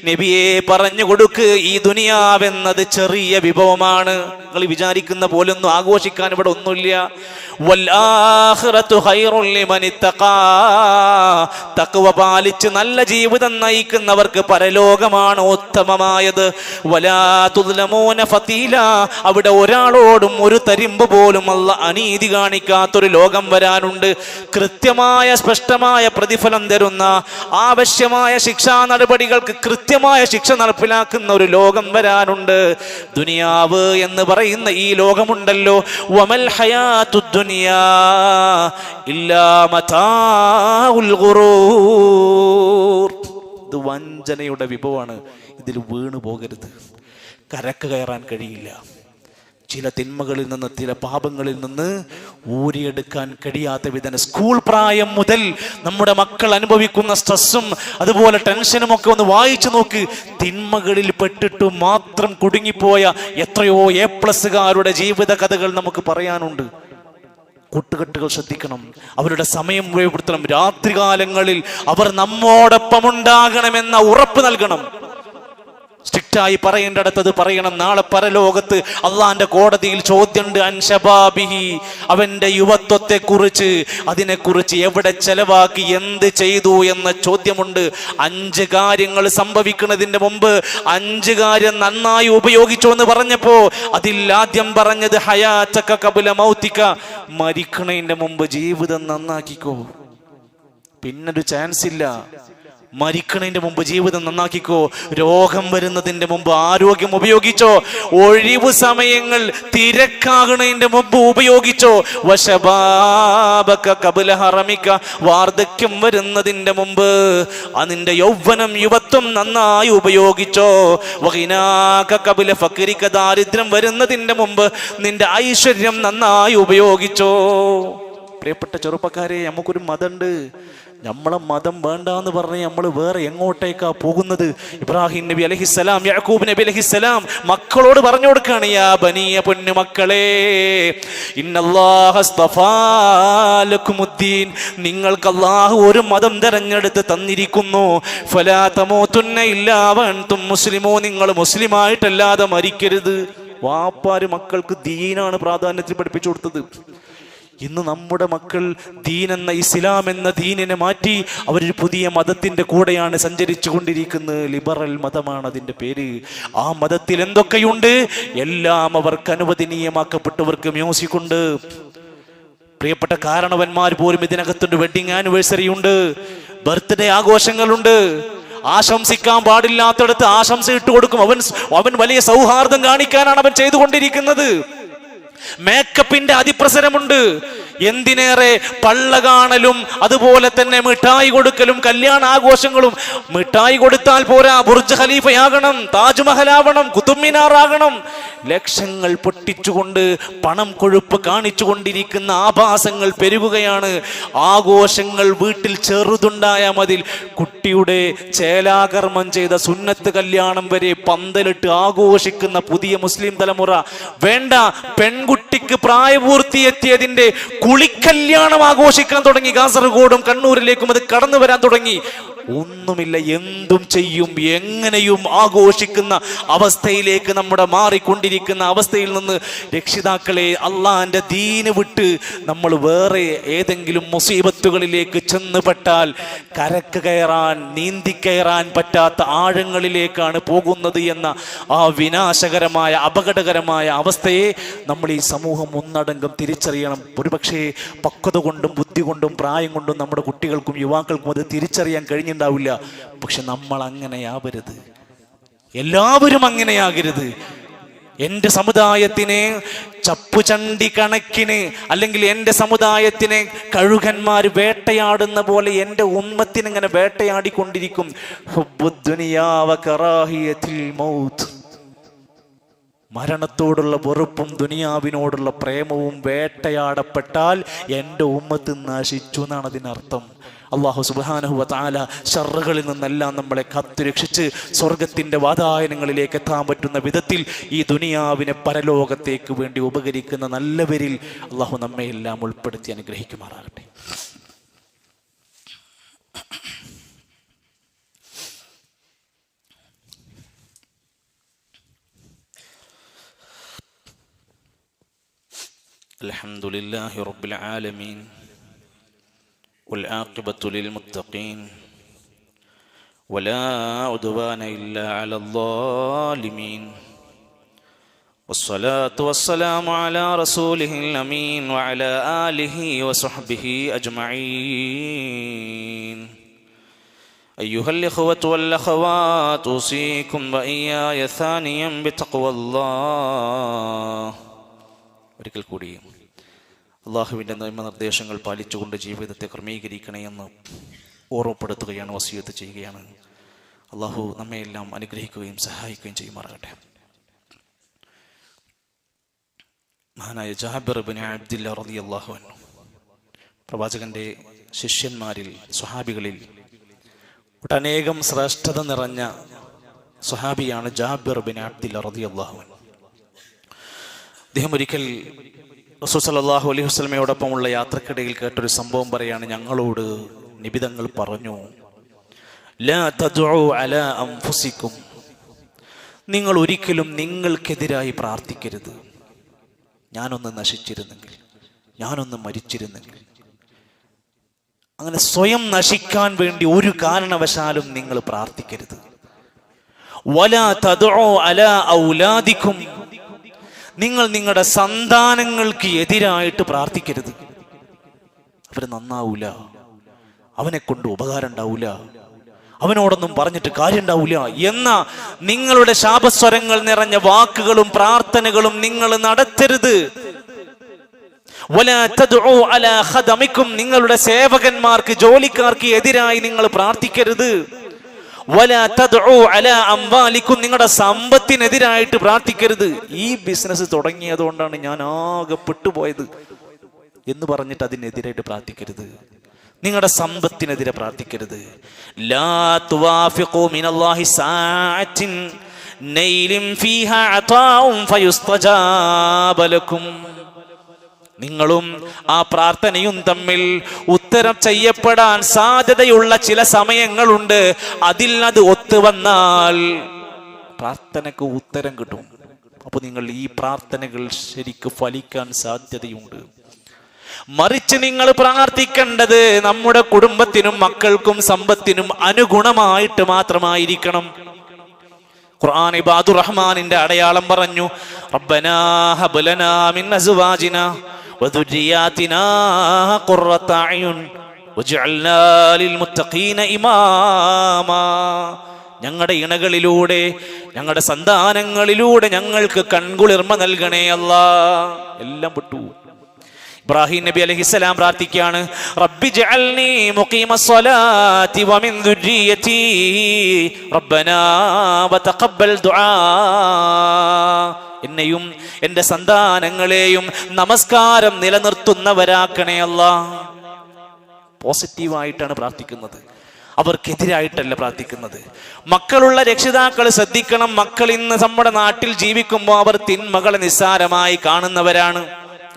നബിയെ പറഞ്ഞു കൊടുക്ക്, ഈ ദുനിയാവെന്നത് ചെറിയ വിഭവമാണ്. നിങ്ങൾ വിചാരിക്കുന്ന പോലൊന്നും ആഘോഷിക്കാൻ ഇവിടെ ഒന്നുമില്ല. വൽആഖിറതു ഖൈറുൽ ലിമൻ ഇത്തഖാ. തഖ്വ പാലിച്ച് നല്ല ജീവിതം നയിക്കുന്നവർക്ക് പരലോകമാണ് ഉത്തമമായത്. വലാ തുദ്ലമൂന ഫതീല. അവിടെ ഒരാളോടും ഒരു തരിമ്പ് പോലും അല്ലാഹ് അനീതി കാണിക്കാത്തൊരു ലോകം വരാനുണ്ട്. കൃത്യമായ സ്പഷ്ടമായ പ്രതിഫലം തരുന്ന, ആവശ്യമായ ശിക്ഷാ നടപടികൾക്ക് കൃത്യമായ ശിക്ഷ നടപ്പിലാക്കുന്ന ഒരു ലോകം വരാനുണ്ട്. ദുനിയാവ് എന്ന് പറയുന്ന ഈ ലോകമുണ്ടല്ലോ, വമൽ ഹയാത്തുദ് ദുനിയാ ഇല്ലാ മതാഉൽ ഗുറൂർ. ഇത് വഞ്ചനയുടെ വിഭവമാണ്. ഇതിൽ വീണു പോകരുത്. കരക്ക് കയറാൻ കഴിയില്ല. ചില തിന്മകളിൽ നിന്ന്, ചില പാപങ്ങളിൽ നിന്ന് ഊരിയെടുക്കാൻ കഴിയാത്ത വിധം സ്കൂൾ പ്രായം മുതൽ നമ്മുടെ മക്കൾ അനുഭവിക്കുന്ന സ്ട്രെസ്സും അതുപോലെ ടെൻഷനും ഒക്കെ ഒന്ന് വായിച്ചു നോക്ക്. തിന്മകളിൽ പെട്ടിട്ട് മാത്രം കുടുങ്ങിപ്പോയ എത്രയോ A+കാരുടെ ജീവിത കഥകൾ നമുക്ക് പറയാനുണ്ട്. കൂട്ടുകെട്ടുകൾ ശ്രദ്ധിക്കണം, അവരുടെ സമയം ഉപയോഗപ്പെടുത്തണം. രാത്രികാലങ്ങളിൽ അവർ നമ്മോടൊപ്പം ഉണ്ടാകണമെന്ന ഉറപ്പ് നൽകണം. സ്ട്രിക്റ്റായി പറയേണ്ടടുത്തത് പറയണം. നാളെ പരലോകത്ത് അള്ളാന്റെ കോടതിയിൽ ചോദ്യമുണ്ട്. അൻഷബാബിഹി, അവന്റെ യുവത്വത്തെ കുറിച്ച്, അതിനെക്കുറിച്ച് എവിടെ ചെലവാക്കി, എന്ത് ചെയ്തു എന്ന ചോദ്യമുണ്ട്. 5 കാര്യങ്ങൾ സംഭവിക്കുന്നതിന്റെ മുമ്പ് 5 കാര്യം നന്നായി ഉപയോഗിച്ചു എന്ന് പറഞ്ഞപ്പോ അതിൽ ആദ്യം പറഞ്ഞത് ഹയാതക ഖബ്ല മൗതിക, മരിക്കണതിന്റെ മുമ്പ് ജീവിതം നന്നാക്കിക്കോ. പിന്നൊരു ചാൻസ് ഇല്ല. മരിക്കണതിന്റെ മുമ്പ് ജീവിതം നന്നാക്കിക്കോ. രോഗം വരുന്നതിന്റെ മുമ്പ് ആരോഗ്യം ഉപയോഗിച്ചോ. ഒഴിവു സമയങ്ങൾ തിരക്കാകണതിന്റെ മുമ്പ് ഉപയോഗിച്ചോ. വശബാബക ഖബ്ല ഹറമിക, വാർദ്ധക്യം വരുന്നതിന്റെ മുമ്പ് അതിന്റെ യൗവനം, യുവത്വം നന്നായി ഉപയോഗിച്ചോ. വഗിനാക ഖബ്ല ഫഖരിക, ദാരിദ്ര്യം വരുന്നതിന്റെ മുമ്പ് നിന്റെ ഐശ്വര്യം നന്നായി ഉപയോഗിച്ചോ. പ്രിയപ്പെട്ട ചെറുപ്പക്കാരെ, നമുക്കൊരു മതമുണ്ട്. നമ്മളെ മതം വേണ്ട എന്ന് പറഞ്ഞ് നമ്മൾ വേറെ എങ്ങോട്ടേക്കാ പോകുന്നത്? ഇബ്രാഹിം നബി അലൈഹിസ്സലാം, യാക്കൂബ് നബി അലൈഹിസ്സലാം മക്കളോട് പറഞ്ഞു കൊടുക്കുകയാണ്, യാ ബനിയ, പൊന്നു മക്കളെ, ഇന്നല്ലാഹ അസ്തഫാ ലക്കുമുദ്ദീൻ, നിങ്ങൾക്ക് അല്ലാഹു ഒരു മതം തെരഞ്ഞെടുത്ത് തന്നിരിക്കുന്നു. ഫലാ തമൂതുന്ന ഇല്ലാ വഅൻതും മുസ്ലിമൂൻ, നിങ്ങൾ മുസ്ലിമായിട്ടല്ലാതെ മരിക്കരുത്. വാപ്പാര് മക്കൾക്ക് ദീനാണ് പ്രാധാന്യത്തിൽ പഠിപ്പിച്ചു കൊടുത്തത്. ഇന്ന് നമ്മുടെ മക്കൾ ദീൻ എന്ന, ഇസ്ലാം എന്ന ദീനിനെ മാറ്റി അവരൊരു പുതിയ മതത്തിന്റെ കൂടെയാണ് സഞ്ചരിച്ചു കൊണ്ടിരിക്കുന്നത്. ലിബറൽ മതമാണ് അതിന്റെ പേര്. ആ മതത്തിൽ എന്തൊക്കെയുണ്ട്? എല്ലാം അവർക്ക് അനുവദനീയമാക്കപ്പെട്ടവർക്ക് മ്യൂസിക് ഉണ്ട്. പ്രിയപ്പെട്ട കാരണവന്മാർ പോലും ഇതിനകത്തുണ്ട്. വെഡിങ് ആനിവേഴ്സറി ഉണ്ട്, ബർത്ത്ഡേ ആഘോഷങ്ങളുണ്ട്. ആശംസിക്കാൻ പാടില്ലാത്തടത്ത് ആശംസ ഇട്ട് കൊടുക്കും. അവൻ വലിയ സൗഹാർദ്ദം കാണിക്കാനാണ് അവൻ ചെയ്തുകൊണ്ടിരിക്കുന്നത്. മേക്കപ്പിന്റെ അതിപ്രസരമുണ്ട്. എന്തിനേറെ പള്ള കാണലും അതുപോലെ തന്നെ മിഠായി കൊടുക്കലും കല്യാണ ആഘോഷങ്ങളും. മിഠായി കൊടുത്താൽ പോരാ, ബുർജ് ഖലീഫയാകണം, താജ്മഹലാവണം, കുതുബ് മിനാർ ആകണം. ലക്ഷങ്ങൾ പൊട്ടിച്ചുകൊണ്ട് പണം കൊഴുപ്പ് കാണിച്ചുകൊണ്ടിരിക്കുന്ന ആഭാസങ്ങൾ പെരുകുകയാണ്. ആഘോഷങ്ങൾ വീട്ടിൽ ചെറുതുണ്ടായാൽ മതി. കുട്ടിയുടെ ചേലാകർമ്മം ചെയ്ത സുന്നത്ത് കല്യാണം വരെ പന്തലിട്ട് ആഘോഷിക്കുന്ന പുതിയ മുസ്ലിം തലമുറ വേണ്ട. പെൺകുട്ടിക്ക് പ്രായപൂർത്തിയെത്തിയതിന്റെ കുളിക്കല്യാണം ആഘോഷിക്കാൻ തുടങ്ങി. കാസർഗോഡും കണ്ണൂരിലേക്കും അത് കടന്നു വരാൻ തുടങ്ങി. ഒന്നുമില്ല, എന്തും ചെയ്യും, എങ്ങനെയും ആഘോഷിക്കുന്ന അവസ്ഥയിലേക്ക് നമ്മുടെ മാറിക്കൊണ്ടിരിക്കുന്ന അവസ്ഥയിൽ നിന്ന് രക്ഷിതാക്കളെ, അള്ളാന്റെ ദീന് വിട്ട് നമ്മൾ വേറെ ഏതെങ്കിലും മുസീബത്തുകളിലേക്ക് ചെന്നുപെട്ടാൽ കരക്ക് കയറാൻ, നീന്തിക്കയറാൻ പറ്റാത്ത ആഴങ്ങളിലേക്കാണ് പോകുന്നത് എന്ന ആ വിനാശകരമായ, അപകടകരമായ അവസ്ഥയെ നമ്മൾ ഈ സമൂഹം ഒന്നടങ്കം തിരിച്ചറിയണം. ഒരുപക്ഷെ പക്വത കൊണ്ടും ബുദ്ധി കൊണ്ടും പ്രായം കൊണ്ടും നമ്മുടെ കുട്ടികൾക്കും യുവാക്കൾക്കും അത് തിരിച്ചറിയാൻ കഴിഞ്ഞിട്ടുണ്ടാവില്ല. പക്ഷെ നമ്മൾ അങ്ങനെയാവരുത്, എല്ലാവരും അങ്ങനെയാകരുത്. എൻ്റെ സമുദായത്തിനെ ചപ്പുചണ്ടി കണക്കിന്, അല്ലെങ്കിൽ എൻ്റെ സമുദായത്തിനെ കഴുകന്മാർ വേട്ടയാടുന്ന പോലെ എൻ്റെ ഉമ്മത്തിനിങ്ങനെ വേട്ടയാടിക്കൊണ്ടിരിക്കും. ഹുബ്ബുദ്ദുനിയാ വകറാഹിയത്തുൽ മൗത്ത്, മരണത്തോടുള്ള വെറുപ്പും ദുനിയാവിനോടുള്ള പ്രേമവും വേട്ടയാടപ്പെട്ടാൽ എൻ്റെ ഉമ്മത്ത് നശിച്ചു എന്നാണ് അതിനർത്ഥം. അല്ലാഹു സുബ്ഹാനഹു വ തആല ശർറുകളിൽ നിന്നെല്ലാം നമ്മളെ കാത്തുരക്ഷിച്ച് സ്വർഗത്തിൻ്റെ വാതായനങ്ങളിലേക്ക് എത്താൻ പറ്റുന്ന വിധത്തിൽ ഈ ദുനിയാവിനെ പരലോകത്തേക്ക് വേണ്ടി ഉപകരിക്കുന്ന നല്ലവരിൽ അല്ലാഹു നമ്മെ എല്ലാം ഉൾപ്പെടുത്തി അനുഗ്രഹിക്കുമാറാകട്ടെ. അൽഹംദുലില്ലാഹി റബ്ബിൽ ആലമീൻ والعاقبة للمتقين ولا عدوان إلا على الظالمين والصلاة والسلام على رسوله الأمين وعلى آله وصحبه أجمعين. أيها الإخوة والأخوات أوصيكم وإياي ثانيا بتقوى الله. ഒരിക്കൽ കൂടി അള്ളാഹുവിൻ്റെ നിയമനിർദ്ദേശങ്ങൾ പാലിച്ചുകൊണ്ട് ജീവിതത്തെ ക്രമീകരിക്കണേ എന്ന് ഓർമ്മപ്പെടുത്തുകയാണ്, വസിയത്ത് ചെയ്യുകയാണ്. അള്ളാഹു നമ്മയെല്ലാം അനുഗ്രഹിക്കുകയും സഹായിക്കുകയും ചെയ്യുമാറാകട്ടെ. മഹാനായ ജാബിർ ഇബ്നു അബ്ദില്ലാ റളിയല്ലാഹു അൻഹു, പ്രവാചകന്റെ ശിഷ്യന്മാരിൽ, സ്വഹാബികളിൽ ഒട്ടനേകം ശ്രേഷ്ഠത നിറഞ്ഞ സ്വഹാബിയാണ് ജാബിർ ഇബ്നു അബ്ദില്ലാ റളിയല്ലാഹു അൻഹു. അദ്ദേഹം ഒരിക്കൽ റസൂൽ സല്ലല്ലാഹു അലൈഹി വസല്ലമയോടൊപ്പമുള്ള യാത്രക്കിടയിൽ കേട്ടൊരു സംഭവം പറയാണ്. ഞങ്ങളോട് നിബിതങ്ങൾ പറഞ്ഞു, ലാ തദ്ഉ അലാ അൻഫുസിക്കും, നിങ്ങൾ ഒരിക്കലും നിങ്ങൾക്കെതിരായി പ്രാർത്ഥിക്കരുത്. ഞാനൊന്ന് നശിച്ചിരുന്നെങ്കിൽ, ഞാനൊന്ന് മരിച്ചിരുന്നെങ്കിൽ. അങ്ങനെ സ്വയം നശിക്കാൻ വേണ്ടി ഒരു കാരണവശാലും നിങ്ങൾ പ്രാർത്ഥിക്കരുത്. വലാ തദ്ഉ അലാ ഔലാദിക്കും, നിങ്ങൾ നിങ്ങളുടെ സന്താനങ്ങൾക്ക് എതിരായിട്ട് പ്രാർത്ഥിക്കരുത്. അവർ നന്നാവൂല, അവനെ കൊണ്ട് ഉപകാരം ഉണ്ടാവൂല, അവനോടൊന്നും പറഞ്ഞിട്ട് കാര്യം ഉണ്ടാവൂല എന്ന നിങ്ങളുടെ ശാപസ്വരങ്ങൾ നിറഞ്ഞ വാക്കുകളും പ്രാർത്ഥനകളും നിങ്ങൾ നടത്തരുത്. വലാ തദ്ഉ അലാ ഖദമിക്കും, നിങ്ങളുടെ സേവകന്മാർക്ക്, ജോലിക്കാർക്ക് എതിരായി നിങ്ങൾ പ്രാർത്ഥിക്കരുത്. വലാ തദ്ഉ അലാ അംവാലിക്കും, നിങ്ങളുടെ സമ്പത്തിനെതിരായിട്ട് പ്രാർത്ഥിക്കരുത്. ഈ ബിസിനസ് തുടങ്ങിയതുകൊണ്ടാണ് ഞാൻ ആകെ പെട്ടുപോയത് എന്ന് പറഞ്ഞിട്ട് അതിനെതിരായിട്ട് പ്രാർത്ഥിക്കരുത്. നിങ്ങളുടെ സമ്പത്തിനെതിരെ പ്രാർത്ഥിക്കരുത്. ലാ തുവാഫിഖു മിനല്ലാഹി സാഅത്തിൻ നൈലിൻ ഫീഹാ അതാഉൻ ഫയുസ്തജാബ ലക്കും, നിങ്ങളും ആ പ്രാർത്ഥനയും തമ്മിൽ ഉത്തരം ചെയ്യപ്പെടാൻ സാധ്യതയുള്ള ചില സമയങ്ങളുണ്ട്. അതിൽ അത് ഒത്തുവന്നാൽ പ്രാർത്ഥനക്ക് ഉത്തരം കിട്ടും. അപ്പൊ നിങ്ങൾ ഈ പ്രാർത്ഥനകൾ ശരിക്ക് ഫലിക്കാൻ സാധ്യതയുണ്ട്. മറിച്ച് നിങ്ങൾ പ്രാർത്ഥിക്കേണ്ടത് നമ്മുടെ കുടുംബത്തിനും മക്കൾക്കും സമ്പത്തിനും അനുഗുണമായിട്ട് മാത്രമായിരിക്കണം. ഖുർആൻ ഇബാദുർ റഹ്മാനിന്റെ അടയാളം പറഞ്ഞു, റബ്ബനാ ഹബ് ലനാ മിൻ അസ്വാജിനാ വദുരിയാതിനാ ഖുർറത അയുൻ വജഅൽനാ ലിൽമുത്തഖീന ഇമാമാ. ഞങ്ങളുടെ ഇണകളിലൂടെ, ഞങ്ങളുടെ സന്താനങ്ങളിലൂടെ ഞങ്ങൾക്ക് കൺകുളിർമ നൽകണേ അല്ലാഹ്. എല്ലാം വിട്ടു. ഇബ്രാഹിം നബി അലൈഹിസ്സലാം പ്രാർത്ഥിക്കുകയാണ്, റബ്ബി ജഅൽനി മുഖീമസ്സലാത്തി വമിൻ ദുർരിയതി റബ്ബനാ വതഖബ്ബൽ ദുആ. എന്നെയും എൻ്റെ സന്താനങ്ങളെയും നമസ്കാരം നിലനിർത്തുന്നവരാക്കണേ അല്ലാഹ്. പോസിറ്റീവായിട്ടാണ് പ്രാർത്ഥിക്കുന്നത്, അവർക്കെതിരായിട്ടല്ല പ്രാർത്ഥിക്കുന്നത്. മക്കളുള്ള രക്ഷിതാക്കൾ ശ്രദ്ധിക്കണം. മക്കൾ ഇന്ന് നമ്മുടെ നാട്ടിൽ ജീവിക്കുമ്പോൾ അവർ തിന്മകളെ നിസ്സാരമായി കാണുന്നവരാണ്.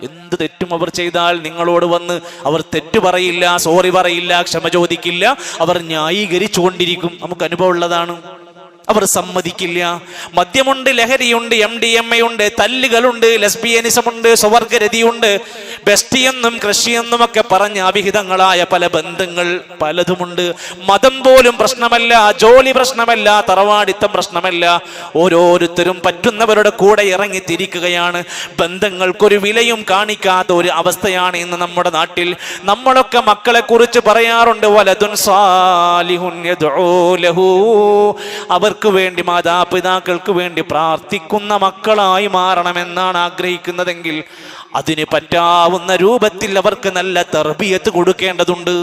എന്ത് തെറ്റും അവർ ചെയ്താൽ നിങ്ങളോട് വന്ന് അവർ തെറ്റു പറയില്ല, സോറി പറയില്ല, ക്ഷമ ചോദിക്കില്ല. അവർ ന്യായീകരിച്ചുകൊണ്ടിരിക്കും. നമുക്ക് അനുഭവം ഉള്ളതാണ്. അവർ സമ്മതിക്കില്ല. മദ്യമുണ്ട്, ലഹരിയുണ്ട്, MDMA ഉണ്ട്, തല്ലുകളുണ്ട്, ലെസ്ബിയനിസമുണ്ട്, സ്വവർഗരതിയുണ്ട്, ബെസ്റ്റിയെന്നും കൃഷിയെന്നും ഒക്കെ പറഞ്ഞ അവിഹിതങ്ങളായ പല ബന്ധങ്ങൾ പലതുമുണ്ട്. മതം പോലും പ്രശ്നമല്ല, ജോലി പ്രശ്നമല്ല, തറവാടിത്തം പ്രശ്നമല്ല. ഓരോരുത്തരും പറ്റുന്നവരുടെ കൂടെ ഇറങ്ങി തിരിക്കുകയാണ്. ബന്ധങ്ങൾക്കൊരു വിലയും കാണിക്കാത്ത ഒരു അവസ്ഥയാണ് ഇന്ന് നമ്മുടെ നാട്ടിൽ. നമ്മളൊക്കെ മക്കളെ കുറിച്ച് പറയാറുണ്ട്, വലതുൻ സാലിഹുൻ യദ്ഉ ലഹു, അവർക്ക് വേണ്ടി, മാതാപിതാക്കൾക്ക് വേണ്ടി പ്രാർത്ഥിക്കുന്ന മക്കളായി മാറണമെന്നാണ് ആഗ്രഹിക്കുന്നതെങ്കിൽ അതിന് പറ്റാവുന്ന രൂപത്തിൽ അവർക്ക് നല്ല തർബിയത്ത് കൊടുക്കേണ്ടതുണ്ട്.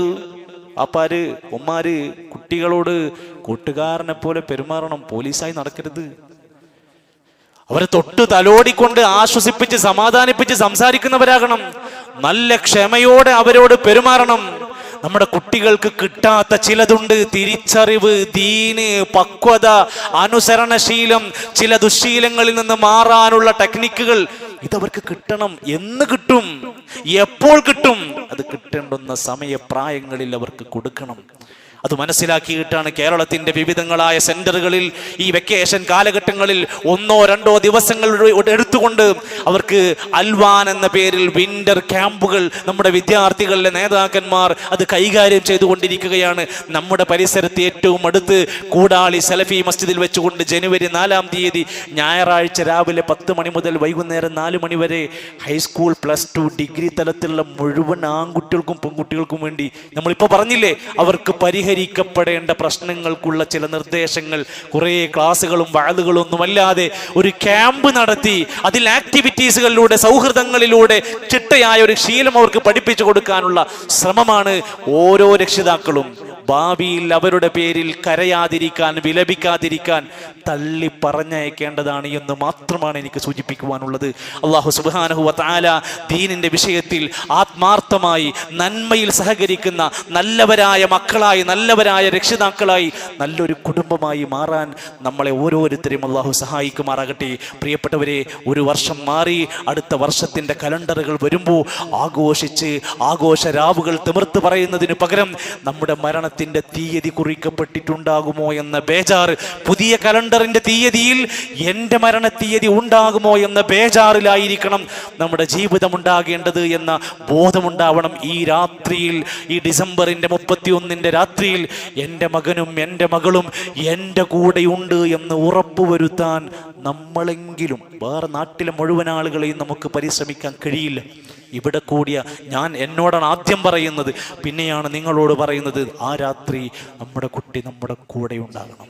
അപ്പാര് ഉമ്മാര് കുട്ടികളോട് കൂട്ടുകാരനെ പോലെ പെരുമാറണം, പോലീസായി നടക്കരുത്. അവരെ തൊട്ട് തലോടിക്കൊണ്ട് ആശ്വസിപ്പിച്ച് സമാധാനിപ്പിച്ച് സംസാരിക്കുന്നവരാകണം. നല്ല ക്ഷമയോടെ അവരോട് പെരുമാറണം. നമ്മുടെ കുട്ടികൾക്ക് കിട്ടാത്ത ചിലതുണ്ട്. തിരിച്ചറിവ്, ദീന്, പക്വത, അനുസരണശീലം, ചില ദുശ്ശീലങ്ങളിൽ നിന്ന് മാറാനുള്ള ടെക്നിക്കുകൾ, ഇതവർക്ക് കിട്ടണം. എന്ന് കിട്ടും? എപ്പോൾ കിട്ടും? അത് കിട്ടേണ്ടുന്ന സമയപ്രായങ്ങളിൽ അവർക്ക് കൊടുക്കണം. അത് മനസ്സിലാക്കിയിട്ടാണ് കേരളത്തിന്റെ വിവിധങ്ങളായ സെന്ററുകളിൽ ഈ വെക്കേഷൻ കാലഘട്ടങ്ങളിൽ 1-2 ദിവസങ്ങൾ എടുത്തുകൊണ്ട് അവർക്ക് അൽവാൻ എന്ന പേരിൽ വിന്റർ ക്യാമ്പുകൾ നമ്മുടെ വിദ്യാർത്ഥികളുടെ നേതാക്കന്മാർ അത് കൈകാര്യം ചെയ്തുകൊണ്ടിരിക്കുകയാണ്. നമ്മുടെ പരിസരത്ത് ഏറ്റവും അടുത്ത് കൂടാളി സലഫി മസ്ജിദിൽ വെച്ചുകൊണ്ട് ജനുവരി 4-ാം തീയതി ഞായറാഴ്ച രാവിലെ 10 മണി മുതൽ വൈകുന്നേരം 4 മണി വരെ ഹൈസ്കൂൾ, +2, ഡിഗ്രി തലത്തിലുള്ള മുഴുവൻ ആൺകുട്ടികൾക്കും പെൺകുട്ടികൾക്കും വേണ്ടി നമ്മളിപ്പോൾ പറഞ്ഞില്ലേ, അവർക്ക് പരിഹരിക്കപ്പെടേണ്ട പ്രശ്നങ്ങൾക്കുള്ള ചില നിർദ്ദേശങ്ങൾ, കുറേ ക്ലാസ്സുകളും വഅദുകളും ഒന്നുമല്ലാതെ ഒരു ക്യാമ്പ് നടത്തി അതിൽ ആക്ടിവിറ്റീസുകളിലൂടെ, സൗഹൃദങ്ങളിലൂടെ ചിട്ടയായ ഒരു ശീലം അവർക്ക് പഠിപ്പിച്ചു കൊടുക്കാനുള്ള ശ്രമമാണ് ഓരോ രക്ഷിതാക്കളും. ഭാവിയിൽ അവരുടെ പേരിൽ കരയാതിരിക്കാൻ, വിലപിക്കാതിരിക്കാൻ തള്ളി പറഞ്ഞയക്കേണ്ടതാണ് എന്ന് മാത്രമാണ് എനിക്ക് സൂചിപ്പിക്കുവാനുള്ളത്. അല്ലാഹു സുബ്ഹാനഹു വ തആല ദീനിന്റെ വിഷയത്തിൽ ആത്മാർത്ഥമായി നന്മയിൽ സഹകരിക്കുന്ന നല്ലവരായ മക്കളായി, നല്ലവരായ രക്ഷിതാക്കളായി, നല്ലൊരു കുടുംബമായി മാറാൻ നമ്മളെ ഓരോരുത്തരെയും അല്ലാഹു സഹായിക്കുമാറാകട്ടെ. പ്രിയപ്പെട്ടവരെ, ഒരു വർഷം മാറി അടുത്ത വർഷത്തിന്റെ കലണ്ടറുകൾ വരുമ്പോൾ ആഘോഷിച്ച് ആഘോഷരാവുകൾ തിമിർത്ത് പറയുന്നതിന് പകരം നമ്മുടെ മരണത്തിന്റെ തീയതി കുറിക്കപ്പെട്ടിട്ടുണ്ടാകുമോ എന്ന ബേജാറ്, പുതിയ കലണ്ടറിന്റെ തീയതിയിൽ എൻ്റെ മരണ തീയതി ഉണ്ടാകുമോ എന്ന ബേജാറിലായിരിക്കണം നമ്മുടെ ജീവിതം ഉണ്ടാകേണ്ടത് എന്ന ബോധമുണ്ടാവണം. ഈ രാത്രിയിൽ, ഈ ഡിസംബറിന്റെ 31 രാത്രിയിൽ എൻ്റെ മകനും എൻ്റെ മകളും എൻ്റെ കൂടെയുണ്ട് എന്ന് ഉറപ്പുവരുത്താൻ നമ്മളെങ്കിലും, വേറെ നാട്ടിലെ മുഴുവൻ ആളുകളെയും നമുക്ക് പരിശ്രമിക്കാൻ കഴിയില്ല. ഇവിടെ കൂടിയ ഞാൻ എന്നോടാണ് ആദ്യം പറയുന്നത്, പിന്നെയാണ് നിങ്ങളോട് പറയുന്നത്. ആ രാത്രി നമ്മുടെ കുട്ടി നമ്മുടെ കൂടെ ഉണ്ടാകണം.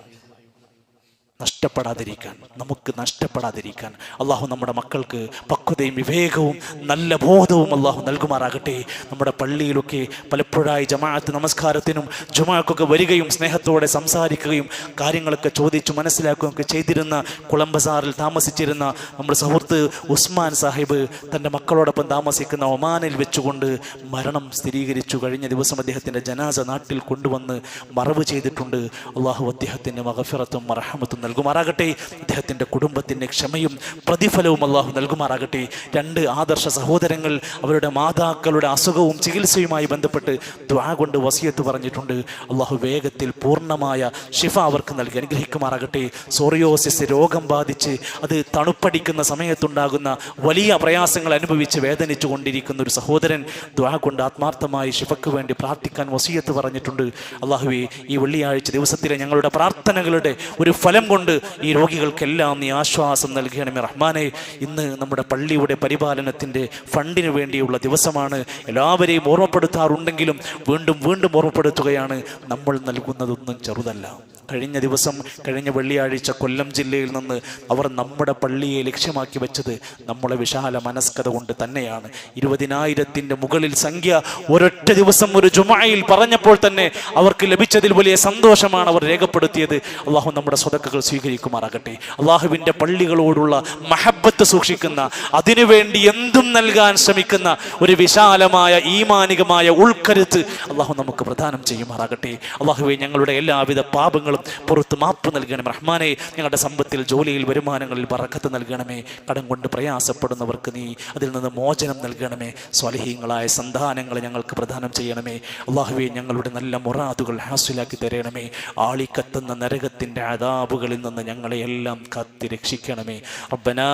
നഷ്ടപ്പെടാതിരിക്കാൻ, നമുക്ക് നഷ്ടപ്പെടാതിരിക്കാൻ അള്ളാഹു നമ്മുടെ മക്കൾക്ക് പക്വതയും വിവേകവും നല്ല ബോധവും അള്ളാഹു നൽകുമാറാകട്ടെ. നമ്മുടെ പള്ളിയിലൊക്കെ പലപ്പോഴായി ജമാഅത്ത് നമസ്കാരത്തിനും ജുമാക്കൊക്കെ വരികയും സ്നേഹത്തോടെ സംസാരിക്കുകയും കാര്യങ്ങളൊക്കെ ചോദിച്ചു മനസ്സിലാക്കുകയും ഒക്കെ ചെയ്തിരുന്ന കുളംബസാറിൽ താമസിച്ചിരുന്ന നമ്മുടെ സുഹൃത്ത് ഉസ്മാൻ സാഹിബ് തൻ്റെ മക്കളോടൊപ്പം താമസിക്കുന്ന ഒമാനിൽ വെച്ചുകൊണ്ട് മരണം സ്ഥിരീകരിച്ചു. കഴിഞ്ഞ ദിവസം അദ്ദേഹത്തിൻ്റെ ജനാസ നാട്ടിൽ കൊണ്ടുവന്ന് മറവ് ചെയ്തിട്ടുണ്ട്. അള്ളാഹു അദ്ദേഹത്തിൻ്റെ മഗ്ഫിറത്തും മർഹമത്തും നൽകുമാറാകട്ടെ. അദ്ദേഹത്തിൻ്റെ കുടുംബത്തിന് ക്ഷമയും പ്രതിഫലവും അള്ളാഹു നൽകുമാറാകട്ടെ. 2 ആദർശ സഹോദരങ്ങൾ അവരുടെ മാതാക്കളുടെ അസുഖവും ചികിത്സയുമായി ബന്ധപ്പെട്ട് ദുആ കൊണ്ട് വസിയത്ത് പറഞ്ഞിട്ടുണ്ട്. അള്ളാഹു വേഗത്തിൽ പൂർണ്ണമായ ശിഫ അവർക്ക് നൽകി അനുഗ്രഹിക്കുമാറാകട്ടെ. സോറിയോസിസ് രോഗം ബാധിച്ച് അത് തണുപ്പടിക്കുന്ന സമയത്തുണ്ടാകുന്ന വലിയ പ്രയാസങ്ങൾ അനുഭവിച്ച് വേദനിച്ചു കൊണ്ടിരിക്കുന്ന ഒരു സഹോദരൻ ദുആ കൊണ്ട് ആത്മാർത്ഥമായി ശിഫക്ക് വേണ്ടി പ്രാർത്ഥിക്കാൻ വസിയത്ത് പറഞ്ഞിട്ടുണ്ട്. അള്ളാഹുവേ, ഈ വെള്ളിയാഴ്ച ദിവസത്തിലെ ഞങ്ങളുടെ പ്രാർത്ഥനകളുടെ ഒരു ഫലം കൊണ്ട് ഈ രോഗികൾക്കെല്ലാം നീ ആശ്വാസം നൽകണമേ റഹ്മാനെ. ഇന്ന് നമ്മുടെ പള്ളിയുടെ പരിപാലനത്തിൻ്റെ ഫണ്ടിന് വേണ്ടിയുള്ള ദിവസമാണ്. എല്ലാവരെയും ഓർമ്മപ്പെടുത്താറുണ്ടെങ്കിലും വീണ്ടും വീണ്ടും ഓർമ്മപ്പെടുത്തുകയാണ്, നമ്മൾ നൽകുന്നതൊന്നും ചെറുതല്ല. കഴിഞ്ഞ വെള്ളിയാഴ്ച കൊല്ലം ജില്ലയിൽ നിന്ന് അവർ നമ്മുടെ പള്ളിയെ ലക്ഷ്യമാക്കി വെച്ചത് നമ്മളെ വിശാല മനസ്കത കൊണ്ട് തന്നെയാണ്. 20,000-ന്റെ മുകളിൽ സംഖ്യ ഒരൊറ്റ ദിവസം ഒരു ജുമുഅയിൽ പറഞ്ഞപ്പോൾ തന്നെ അവർക്ക് ലഭിച്ചതിൽ വലിയ സന്തോഷമാണ് അവർ രേഖപ്പെടുത്തിയത്. അള്ളാഹു നമ്മുടെ സ്വതക്കകൾ സ്വീകരിക്കുമാറാകട്ടെ. അള്ളാഹുവിൻ്റെ പള്ളികളോടുള്ള മഹബത്ത് സൂക്ഷിക്കുന്ന, അതിനുവേണ്ടി എന്തും നൽകാൻ ശ്രമിക്കുന്ന ഒരു വിശാലമായ ഈമാനികമായ ഉൾക്കരുത്ത് അള്ളാഹു നമുക്ക് പ്രദാനം ചെയ്യുമാറാകട്ടെ. അള്ളാഹുവേ, ഞങ്ങളുടെ എല്ലാവിധ പാപങ്ങളും പുറത്ത് മാപ്പ് നൽകണം റഹ്മാനെ. ഞങ്ങളുടെ സമ്പത്തിൽ, ജോലിയിൽ, വരുമാനങ്ങളിൽ ബറക്കത്ത് നൽകണമേ. കടം കൊണ്ട് പ്രയാസപ്പെടുന്നവർക്ക് നീ അതിൽ നിന്ന് മോചനം നൽകണമേ. സ്വാലിഹീങ്ങളായ സന്താനങ്ങളെ ഞങ്ങൾക്ക് പ്രദാനം ചെയ്യണമേ. അള്ളാഹുവേ, ഞങ്ങളുടെ നല്ല മുറാദുകൾ ഹാസിലാക്കി തരണമേ. ആളിക്കത്തുന്ന നരകത്തിൻ്റെ അദാബുകളിൽ നിന്ന് ഞങ്ങളെ എല്ലാം കാത്തി രക്ഷിക്കണമേ. റബ്ബനാ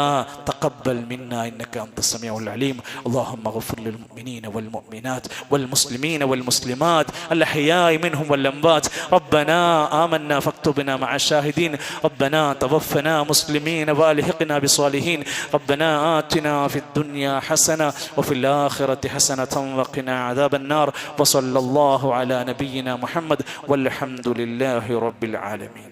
തഖബ്ബൽ മിന്നാ ഇന്നക അൻത സമീഉൽ അലീം. അല്ലാഹുമ്മ ഗ്ഫിർ ലിൽ മുഅ്മിനീന വൽ മുഅ്മിനാത്ത് വൽ മുസ്ലിമീന വൽ മുസ്ലിമാത്ത് അൽ അഹ്യാഇ മിൻഹും വൽ അംവാത്ത്. റബ്ബനാ ആമന്നാ فاكتبنا مع الشاهدين. ربنا توفنا مسلمين والحقنا بالصالحين. ربنا آتنا في الدنيا حسنة وفي الآخرة حسنة وقنا عذاب النار. وصلى الله على نبينا محمد والحمد لله رب العالمين.